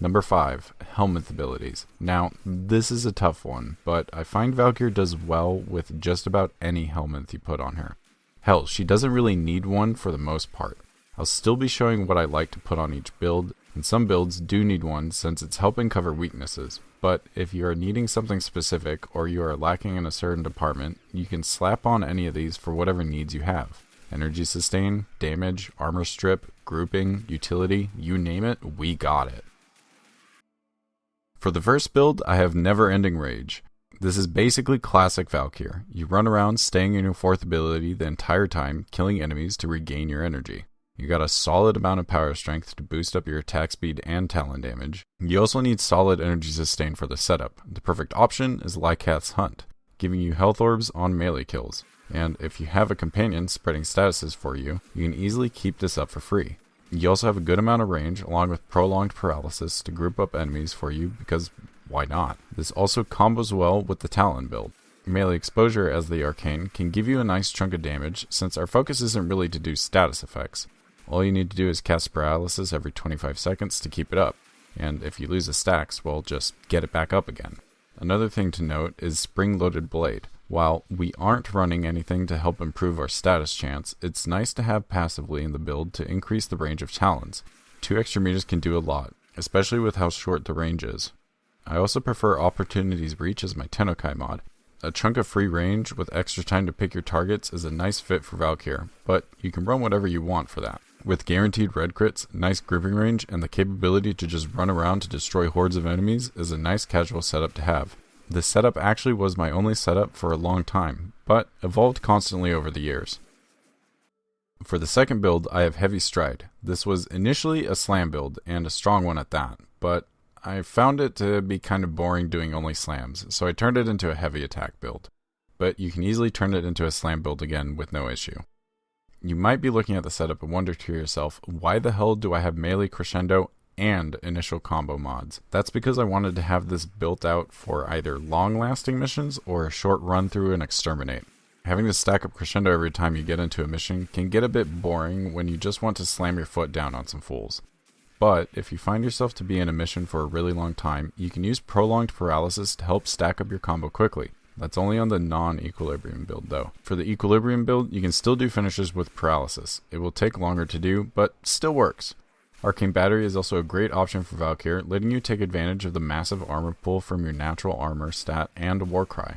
Number 5, Helminth abilities. Now, this is a tough one, but I find Valkyr does well with just about any Helminth you put on her. Hell, she doesn't really need one for the most part. I'll still be showing what I like to put on each build, and some builds do need one since it's helping cover weaknesses, but if you are needing something specific or you are lacking in a certain department, you can slap on any of these for whatever needs you have. Energy sustain, damage, armor strip, grouping, utility, you name it, we got it. For the first build, I have NeverEnding Rage. This is basically classic Valkyr. You run around staying in your 4th ability the entire time, killing enemies to regain your energy. You got a solid amount of power strength to boost up your attack speed and talent damage. You also need solid energy sustain for the setup. The perfect option is Lycath's Hunt, giving you health orbs on melee kills. And if you have a companion spreading statuses for you, you can easily keep this up for free. You also have a good amount of range along with prolonged paralysis to group up enemies for you because why not? This also combos well with the talent build. Melee exposure as the arcane can give you a nice chunk of damage since our focus isn't really to do status effects. All you need to do is cast paralysis every 25 seconds to keep it up, and if you lose the stacks, well, just get it back up again. Another thing to note is spring-loaded blade. While we aren't running anything to help improve our status chance, it's nice to have passively in the build to increase the range of talons. 2 extra meters can do a lot, especially with how short the range is. I also prefer Opportunity's Reach as my Tennokai mod. A chunk of free range with extra time to pick your targets is a nice fit for Valkyr, but you can run whatever you want for that. With guaranteed red crits, nice grouping range, and the capability to just run around to destroy hordes of enemies is a nice casual setup to have. This setup actually was my only setup for a long time, but evolved constantly over the years. For the second build, I have Heavy Stride. This was initially a slam build, and a strong one at that, but I found it to be kind of boring doing only slams, so I turned it into a heavy attack build. But you can easily turn it into a slam build again with no issue. You might be looking at the setup and wonder to yourself, why the hell do I have melee crescendo and initial combo mods? That's because I wanted to have this built out for either long-lasting missions or a short run through and exterminate. Having to stack up crescendo every time you get into a mission can get a bit boring when you just want to slam your foot down on some fools. But if you find yourself to be in a mission for a really long time, you can use prolonged paralysis to help stack up your combo quickly. That's only on the non-equilibrium build though. For the equilibrium build, you can still do finishes with paralysis. It will take longer to do, but still works. Arcane Battery is also a great option for Valkyr, letting you take advantage of the massive armor pull from your natural armor stat and Warcry.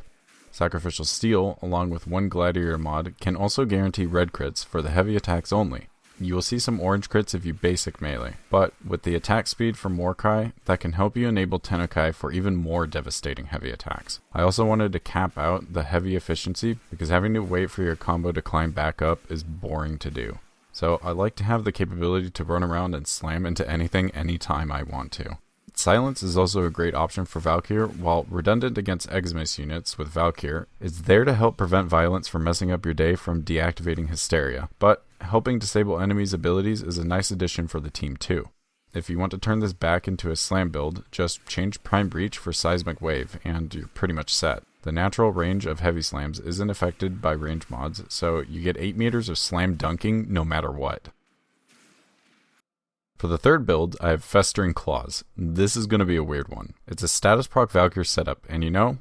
Sacrificial Steel, along with 1 Gladiator mod, can also guarantee red crits for the heavy attacks only. You will see some orange crits if you basic melee, but with the attack speed from Warcry, that can help you enable Tennokai for even more devastating heavy attacks. I also wanted to cap out the heavy efficiency because having to wait for your combo to climb back up is boring to do. So I like to have the capability to run around and slam into anything anytime I want to. Silence is also a great option for Valkyr. While redundant against Eximus units with Valkyr, it's there to help prevent violence from messing up your day from deactivating Hysteria, but helping disable enemies' abilities is a nice addition for the team too. If you want to turn this back into a slam build, just change Prime Breach for Seismic Wave and you're pretty much set. The natural range of heavy slams isn't affected by range mods, so you get 8 meters of slam dunking no matter what. For the third build, I have Festering Claws. This is going to be a weird one. It's a status proc Valkyr setup, and you know,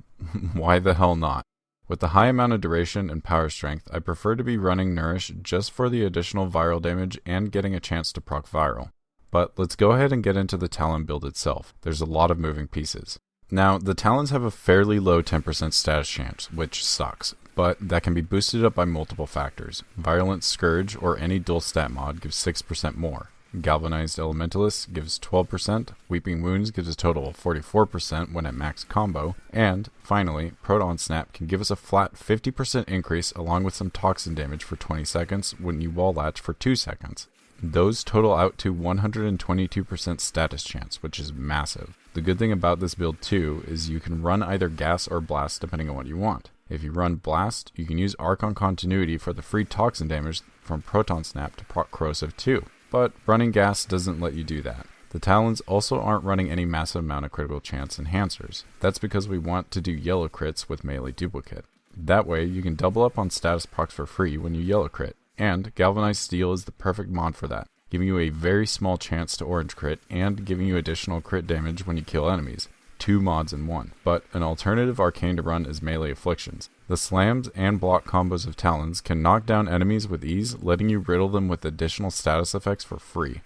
why the hell not? With the high amount of duration and power strength, I prefer to be running Nourish just for the additional viral damage and getting a chance to proc viral. But let's go ahead and get into the Talon build itself. There's a lot of moving pieces. Now, the Talons have a fairly low 10% status chance, which sucks, but that can be boosted up by multiple factors. Virulent Scourge or any dual stat mod gives 6% more. Galvanized Elementalist gives 12%, Weeping Wounds gives a total of 44% when at max combo, and, finally, Proton Snap can give us a flat 50% increase along with some toxin damage for 20 seconds when you wall latch for 2 seconds. Those total out to 122% status chance, which is massive. The good thing about this build too is you can run either Gas or Blast depending on what you want. If you run Blast, you can use Archon Continuity for the free toxin damage from Proton Snap to proc Corrosive too. But running Gas doesn't let you do that. The Talons also aren't running any massive amount of critical chance enhancers. That's because we want to do yellow crits with melee duplicate. That way you can double up on status procs for free when you yellow crit. And Galvanized Steel is the perfect mod for that, giving you a very small chance to orange crit and giving you additional crit damage when you kill enemies. 2 mods in one. But an alternative arcane to run is Melee Afflictions. The slams and block combos of Talons can knock down enemies with ease, letting you riddle them with additional status effects for free.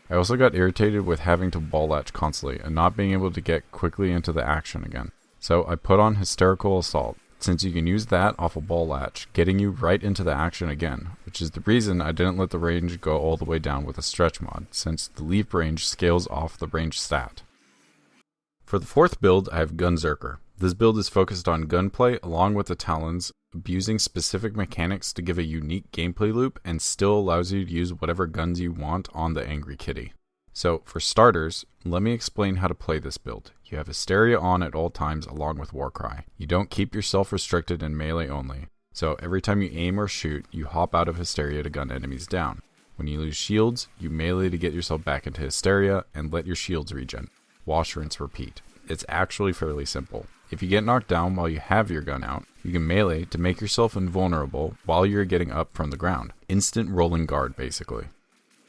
I also got irritated with having to wall latch constantly and not being able to get quickly into the action again. So I put on Hysterical Assault. since you can use that off a ball latch, getting you right into the action again, which is the reason I didn't let the range go all the way down with a stretch mod, since the leap range scales off the range stat. For the fourth build, I have Gunzerker. This build is focused on gunplay along with the talons, abusing specific mechanics to give a unique gameplay loop and still allows you to use whatever guns you want on the angry kitty. So for starters, let me explain how to play this build. You have Hysteria on at all times along with Warcry. You don't keep yourself restricted in melee only, so every time you aim or shoot, you hop out of Hysteria to gun enemies down. When you lose shields, you melee to get yourself back into Hysteria and let your shields regen. Wash, rinse, repeat. It's actually fairly simple. If you get knocked down while you have your gun out, you can melee to make yourself invulnerable while you're getting up from the ground. Instant rolling guard, basically.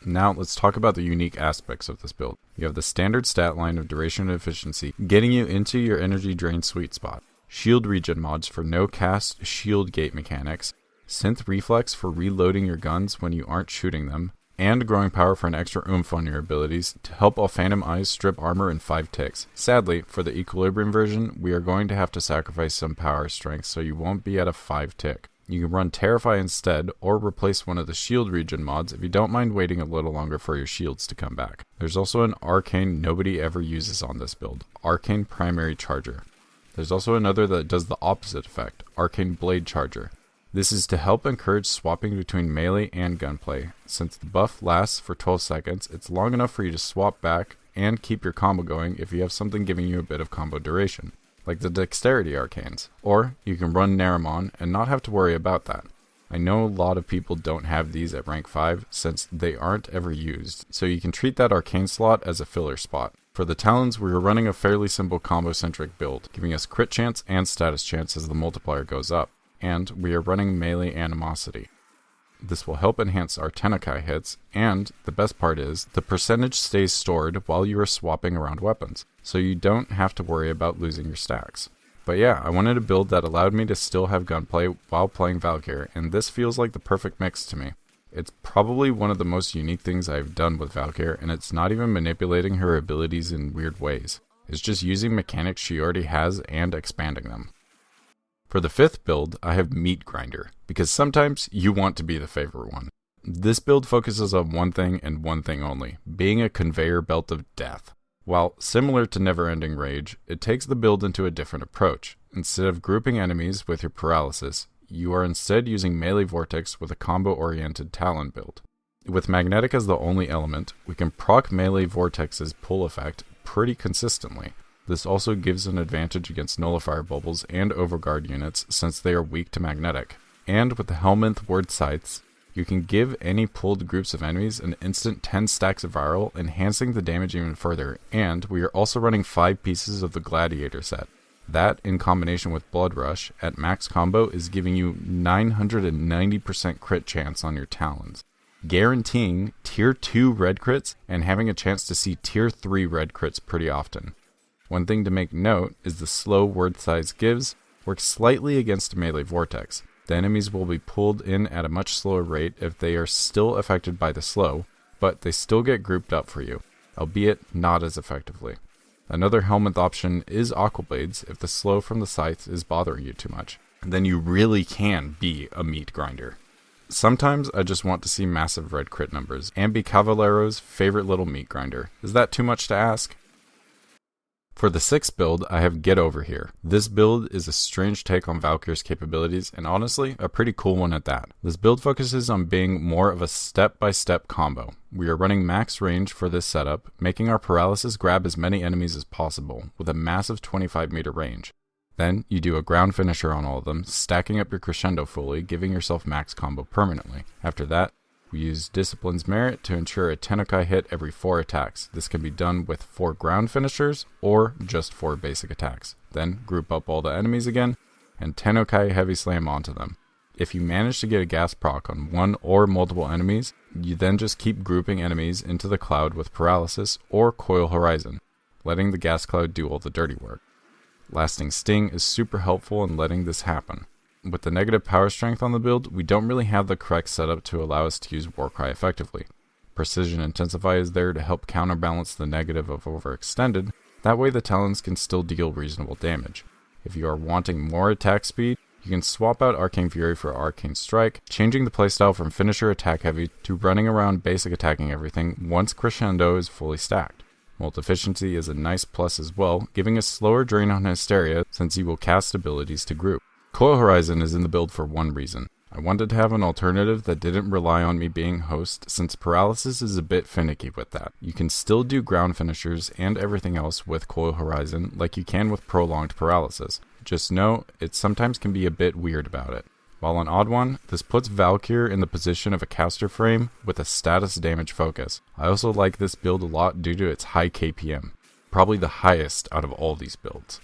Now let's talk about the unique aspects of this build. You have the standard stat line of duration and efficiency, getting you into your energy drain sweet spot. Shield regen mods for no cast shield gate mechanics. Synth reflex for reloading your guns when you aren't shooting them. And growing power for an extra oomph on your abilities to help all Phantom Eyes strip armor in 5 ticks. Sadly, for the Equilibrium version, we are going to have to sacrifice some power strength so you won't be at a 5 tick. You can run Terrify instead, or replace one of the shield regen mods if you don't mind waiting a little longer for your shields to come back. There's also an arcane nobody ever uses on this build, Arcane Primary Charger. There's also another that does the opposite effect, Arcane Blade Charger. This is to help encourage swapping between melee and gunplay. Since the buff lasts for 12 seconds, it's long enough for you to swap back and keep your combo going if you have something giving you a bit of combo duration, like the Dexterity Arcanes. Or you can run Naramon and not have to worry about that. I know a lot of people don't have these at rank 5 since they aren't ever used, so you can treat that arcane slot as a filler spot. For the Talons, we are running a fairly simple combo-centric build, giving us crit chance and status chance as the multiplier goes up. And we are running melee animosity. This will help enhance our Tenukai hits, and the best part is, the percentage stays stored while you are swapping around weapons, so you don't have to worry about losing your stacks. But yeah, I wanted a build that allowed me to still have gunplay while playing Valkyr, and this feels like the perfect mix to me. It's probably one of the most unique things I've done with Valkyr, and it's not even manipulating her abilities in weird ways. It's just using mechanics she already has and expanding them. For the fifth build, I have Meat Grinder, because sometimes you want to be the favorite one. This build focuses on one thing and one thing only, being a conveyor belt of death. While similar to NeverEnding Rage, it takes the build into a different approach. Instead of grouping enemies with your Paralysis, you are instead using Melee Vortex with a combo-oriented Talon build. With Magnetic as the only element, we can proc Melee Vortex's pull effect pretty consistently. This also gives an advantage against Nullifier Bubbles and Overguard units since they are weak to Magnetic. And with the Helminth Ward Scythes, you can give any pulled groups of enemies an instant 10 stacks of viral, enhancing the damage even further, and we are also running 5 pieces of the Gladiator set. That, in combination with Blood Rush, at max combo is giving you 990% crit chance on your Talons, guaranteeing tier 2 red crits and having a chance to see tier 3 red crits pretty often. One thing to make note is the slow word size gives works slightly against Melee Vortex. The enemies will be pulled in at a much slower rate if they are still affected by the slow, but they still get grouped up for you, albeit not as effectively. Another Helminth option is Aquablades if the slow from the scythe is bothering you too much. Then you really can be a meat grinder. Sometimes I just want to see massive red crit numbers and be Cavalero's favorite little meat grinder. Is that too much to ask? For the sixth build, I have Get Over Here. This build is a strange take on Valkyr's capabilities, and honestly, a pretty cool one at that. This build focuses on being more of a step-by-step combo. We are running max range for this setup, making our Paralysis grab as many enemies as possible, with a massive 25-meter range. Then, you do a ground finisher on all of them, stacking up your crescendo fully, giving yourself max combo permanently. After that, we use Discipline's Merit to ensure a Tenukai hit every 4 attacks. This can be done with 4 ground finishers or just 4 basic attacks. Then group up all the enemies again and Tenukai Heavy Slam onto them. If you manage to get a gas proc on one or multiple enemies, you then just keep grouping enemies into the cloud with Paralysis or Coil Horizon, letting the gas cloud do all the dirty work. Lasting Sting is super helpful in letting this happen. With the negative power strength on the build, we don't really have the correct setup to allow us to use Warcry effectively. Precision Intensify is there to help counterbalance the negative of Overextended, that way the Talons can still deal reasonable damage. If you are wanting more attack speed, you can swap out Arcane Fury for Arcane Strike, changing the playstyle from finisher attack heavy to running around basic attacking everything once Crescendo is fully stacked. Molt Efficiency is a nice plus as well, giving a slower drain on Hysteria since you will cast abilities to group. Coil Horizon is in the build for one reason. I wanted to have an alternative that didn't rely on me being host, since Paralysis is a bit finicky with that. You can still do ground finishers and everything else with Coil Horizon like you can with Prolonged Paralysis. Just know, it sometimes can be a bit weird about it. While an odd one, this puts Valkyr in the position of a caster frame with a status damage focus. I also like this build a lot due to its high KPM, probably the highest out of all these builds.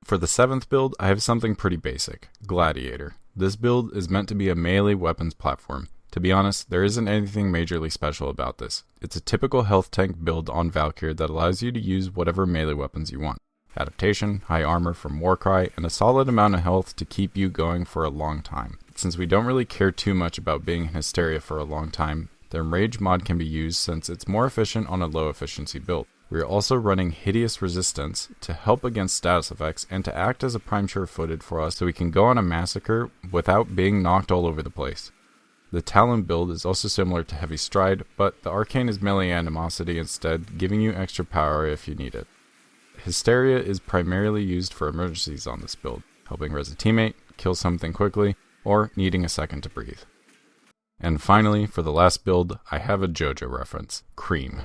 For the 7th build, I have something pretty basic, Gladiator. This build is meant to be a melee weapons platform. To be honest, there isn't anything majorly special about this. It's a typical health tank build on Valkyr that allows you to use whatever melee weapons you want. Adaptation, high armor from Warcry, and a solid amount of health to keep you going for a long time. Since we don't really care too much about being in Hysteria for a long time, the Rage mod can be used since it's more efficient on a low efficiency build. We are also running Hideous Resistance to help against status effects and to act as a prime sure-footed for us so we can go on a massacre without being knocked all over the place. The Talon build is also similar to Heavy Stride, but the Arcane is melee animosity instead, giving you extra power if you need it. Hysteria is primarily used for emergencies on this build, helping res a teammate, kill something quickly, or needing a second to breathe. And finally, for the last build, I have a JoJo reference, Cream.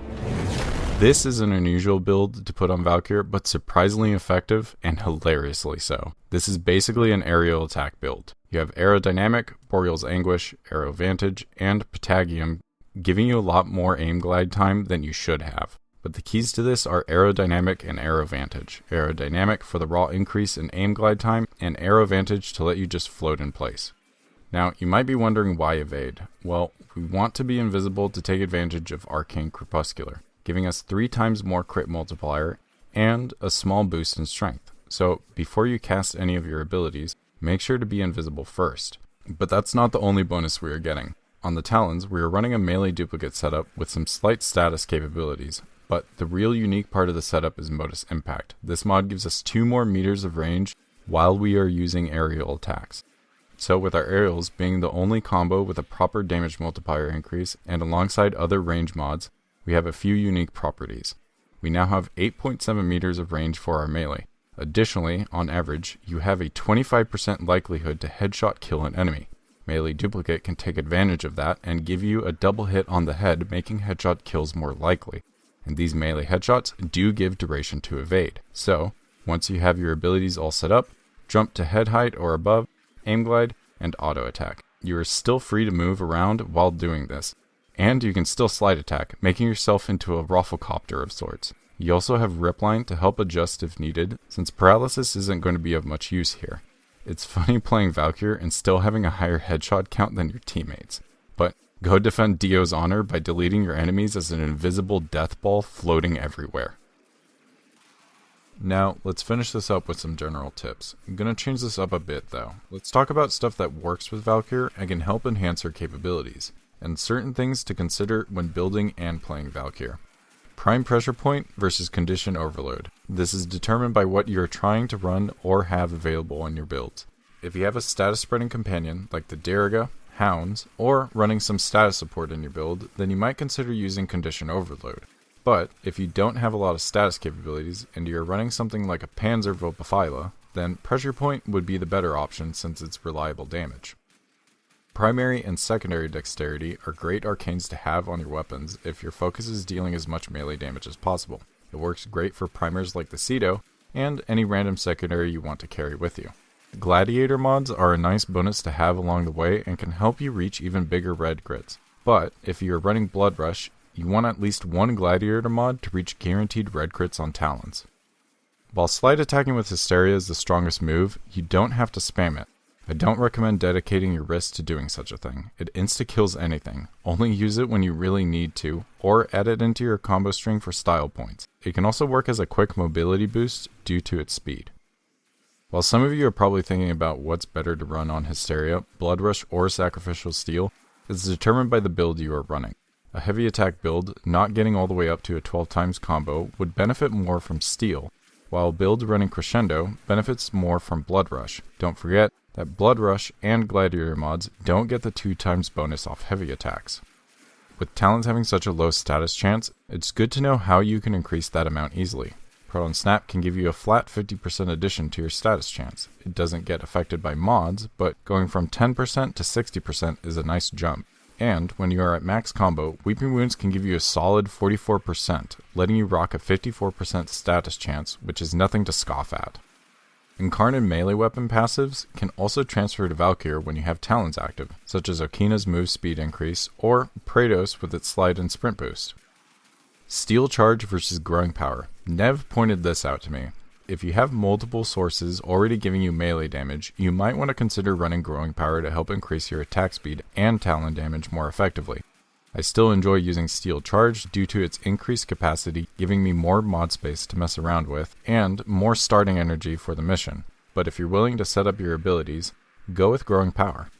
This is an unusual build to put on Valkyr, but surprisingly effective and hilariously so. This is basically an aerial attack build. You have Aerodynamic, Boreal's Anguish, Aero Vantage, and Patagium, giving you a lot more aim glide time than you should have. But the keys to this are Aerodynamic and Aero Vantage. Aerodynamic for the raw increase in aim glide time, and Aero Vantage to let you just float in place. Now, you might be wondering why evade. Well, we want to be invisible to take advantage of Arcane Crepuscular, giving us 3 times more crit multiplier and a small boost in strength. So, before you cast any of your abilities, make sure to be invisible first. But that's not the only bonus we are getting. On the Talons, we are running a melee duplicate setup with some slight status capabilities, but the real unique part of the setup is Modus Impact. This mod gives us 2 more meters of range while we are using aerial attacks. So with our aerials being the only combo with a proper damage multiplier increase, and alongside other range mods, we have a few unique properties. We now have 8.7 meters of range for our melee. Additionally, on average, you have a 25% likelihood to headshot kill an enemy. Melee Duplicate can take advantage of that and give you a double hit on the head, making headshot kills more likely. And these melee headshots do give duration to evade. So, once you have your abilities all set up, jump to head height or above, aim glide, and auto attack. You are still free to move around while doing this. And you can still slide attack, making yourself into a Rafflecopter of sorts. You also have Ripline to help adjust if needed, since Paralysis isn't going to be of much use here. It's funny playing Valkyr and still having a higher headshot count than your teammates. But go defend Dio's honor by deleting your enemies as an invisible death ball floating everywhere. Now, let's finish this up with some general tips. I'm going to change this up a bit though. Let's talk about stuff that works with Valkyr and can help enhance her capabilities, and certain things to consider when building and playing Valkyr. Prime pressure point versus condition overload. This is determined by what you're trying to run or have available in your builds. If you have a status spreading companion like the Deriga, Hounds, or running some status support in your build, then you might consider using condition overload. But if you don't have a lot of status capabilities and you're running something like a Panzer Vopifila, then pressure point would be the better option since it's reliable damage. Primary and secondary dexterity are great arcanes to have on your weapons if your focus is dealing as much melee damage as possible. It works great for primers like the Cedo, and any random secondary you want to carry with you. Gladiator mods are a nice bonus to have along the way and can help you reach even bigger red grids. But if you are running Blood Rush, you want at least one Gladiator mod to reach guaranteed red crits on Talons. While slide attacking with Hysteria is the strongest move, you don't have to spam it. I don't recommend dedicating your wrist to doing such a thing. It insta-kills anything. Only use it when you really need to, or add it into your combo string for style points. It can also work as a quick mobility boost due to its speed. While some of you are probably thinking about what's better to run on Hysteria, Blood Rush, or Sacrificial Steel, it's determined by the build you are running. A heavy attack build, not getting all the way up to a 12 times combo, would benefit more from Steel, while a build running Crescendo benefits more from Blood Rush. Don't forget that Blood Rush and Gladiator mods don't get the 2x bonus off heavy attacks. With talents having such a low status chance, it's good to know how you can increase that amount easily. Proton Snap can give you a flat 50% addition to your status chance. It doesn't get affected by mods, but going from 10% to 60% is a nice jump. And when you are at max combo, Weeping Wounds can give you a solid 44%, letting you rock a 54% status chance, which is nothing to scoff at. Incarnate melee weapon passives can also transfer to Valkyr when you have talents active, such as Okina's move speed increase, or Praetos with its slide and sprint boost. Steel Charge versus Growing Power. Nev pointed this out to me. If you have multiple sources already giving you melee damage, you might want to consider running Growing Power to help increase your attack speed and talent damage more effectively. I still enjoy using Steel Charge due to its increased capacity, giving me more mod space to mess around with, and more starting energy for the mission. But if you're willing to set up your abilities, go with Growing Power.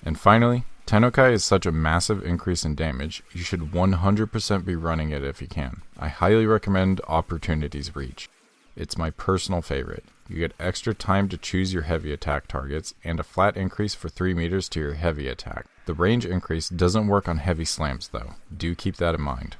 And finally, Tennokai is such a massive increase in damage, you should 100% be running it if you can. I highly recommend Opportunity's Reach. It's my personal favorite. You get extra time to choose your heavy attack targets, and a flat increase for 3 meters to your heavy attack. The range increase doesn't work on heavy slams though. Do keep that in mind.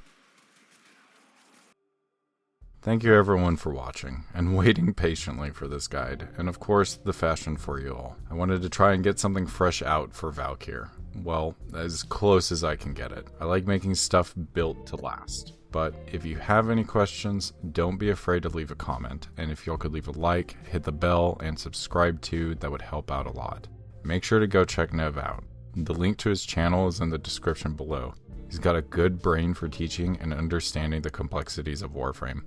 Thank you everyone for watching, and waiting patiently for this guide, and of course the fashion for you all. I wanted to try and get something fresh out for Valkyr. Well, as close as I can get it. I like making stuff built to last. But if you have any questions, don't be afraid to leave a comment, and if y'all could leave a like, hit the bell, and subscribe too, that would help out a lot. Make sure to go check Nev out. The link to his channel is in the description below. He's got a good brain for teaching and understanding the complexities of Warframe.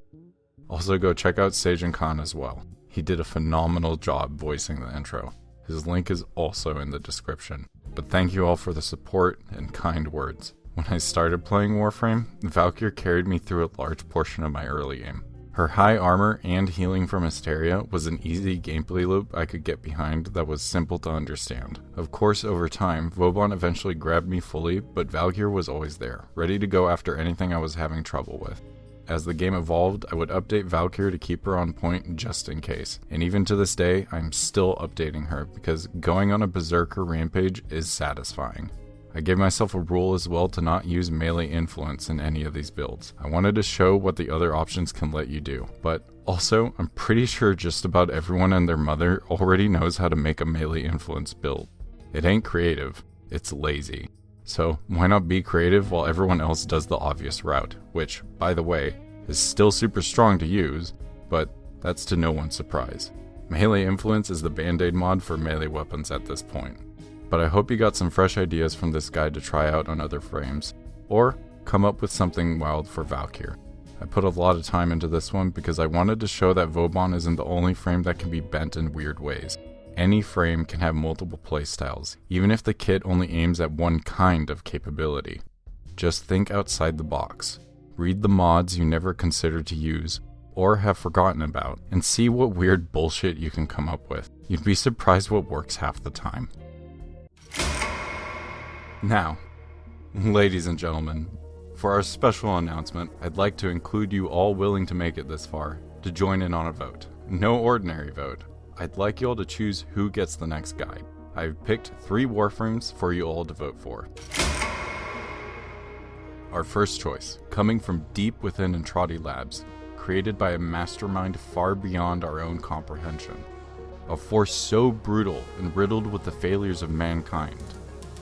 Also go check out Sajin Khan as well. He did a phenomenal job voicing the intro. His link is also in the description. But thank you all for the support and kind words. When I started playing Warframe, Valkyr carried me through a large portion of my early game. Her high armor and healing from Hysteria was an easy gameplay loop I could get behind that was simple to understand. Of course, over time, Vauban eventually grabbed me fully, but Valkyr was always there, ready to go after anything I was having trouble with. As the game evolved, I would update Valkyr to keep her on point just in case. And even to this day, I'm still updating her because going on a Berserker rampage is satisfying. I gave myself a rule as well to not use melee influence in any of these builds. I wanted to show what the other options can let you do, but also I'm pretty sure just about everyone and their mother already knows how to make a melee influence build. It ain't creative, it's lazy. So why not be creative while everyone else does the obvious route, which, by the way, is still super strong to use, but that's to no one's surprise. Melee influence is the band-aid mod for melee weapons at this point. But I hope you got some fresh ideas from this guide to try out on other frames, or come up with something wild for Valkyr. I put a lot of time into this one because I wanted to show that Vauban isn't the only frame that can be bent in weird ways. Any frame can have multiple playstyles, even if the kit only aims at one kind of capability. Just think outside the box. Read the mods you never considered to use, or have forgotten about, and see what weird bullshit you can come up with. You'd be surprised what works half the time. Now, ladies and gentlemen, for our special announcement, I'd like to include you all willing to make it this far, to join in on a vote. No ordinary vote. I'd like you all to choose who gets the next guide. I've picked 3 Warframes for you all to vote for. Our first choice, coming from deep within Entrati Labs, created by a mastermind far beyond our own comprehension. A force so brutal and riddled with the failures of mankind.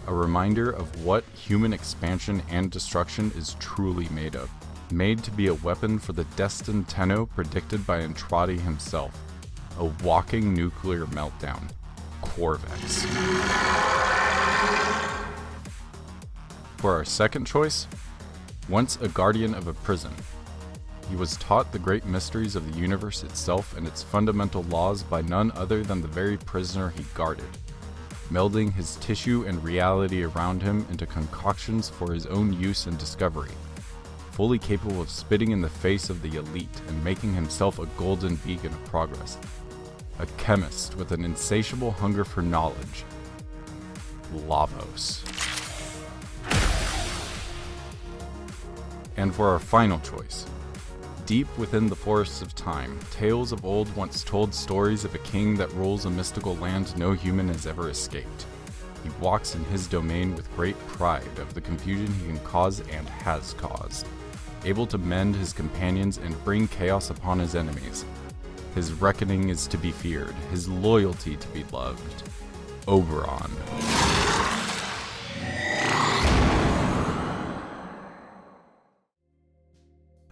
A reminder of what human expansion and destruction is truly made of. Made to be a weapon for the destined Tenno predicted by Entrati himself. A walking nuclear meltdown. Corvex. For our second choice, once a guardian of a prison. He was taught the great mysteries of the universe itself and its fundamental laws by none other than the very prisoner he guarded. Melding his tissue and reality around him into concoctions for his own use and discovery. Fully capable of spitting in the face of the elite and making himself a golden beacon of progress. A chemist with an insatiable hunger for knowledge. Lavos. And for our final choice, Deep within the forests of time, tales of old once told stories of a king that rules a mystical land no human has ever escaped. He walks in his domain with great pride of the confusion he can cause and has caused, able to mend his companions and bring chaos upon his enemies. His reckoning is to be feared, his loyalty to be loved. Oberon.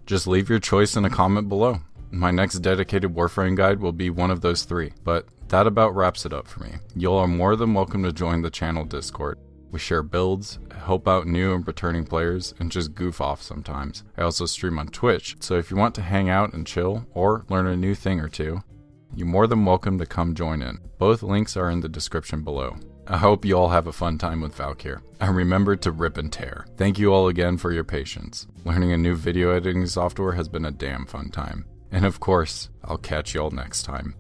Just leave your choice in a comment below. My next dedicated Warframe guide will be one of those 3, but that about wraps it up for me. Y'all are more than welcome to join the channel Discord. We share builds, help out new and returning players, and just goof off sometimes. I also stream on Twitch, so if you want to hang out and chill, or learn a new thing or two, you're more than welcome to come join in. Both links are in the description below. I hope you all have a fun time with Valkyr, and remember to rip and tear. Thank you all again for your patience. Learning a new video editing software has been a damn fun time. And of course, I'll catch y'all next time.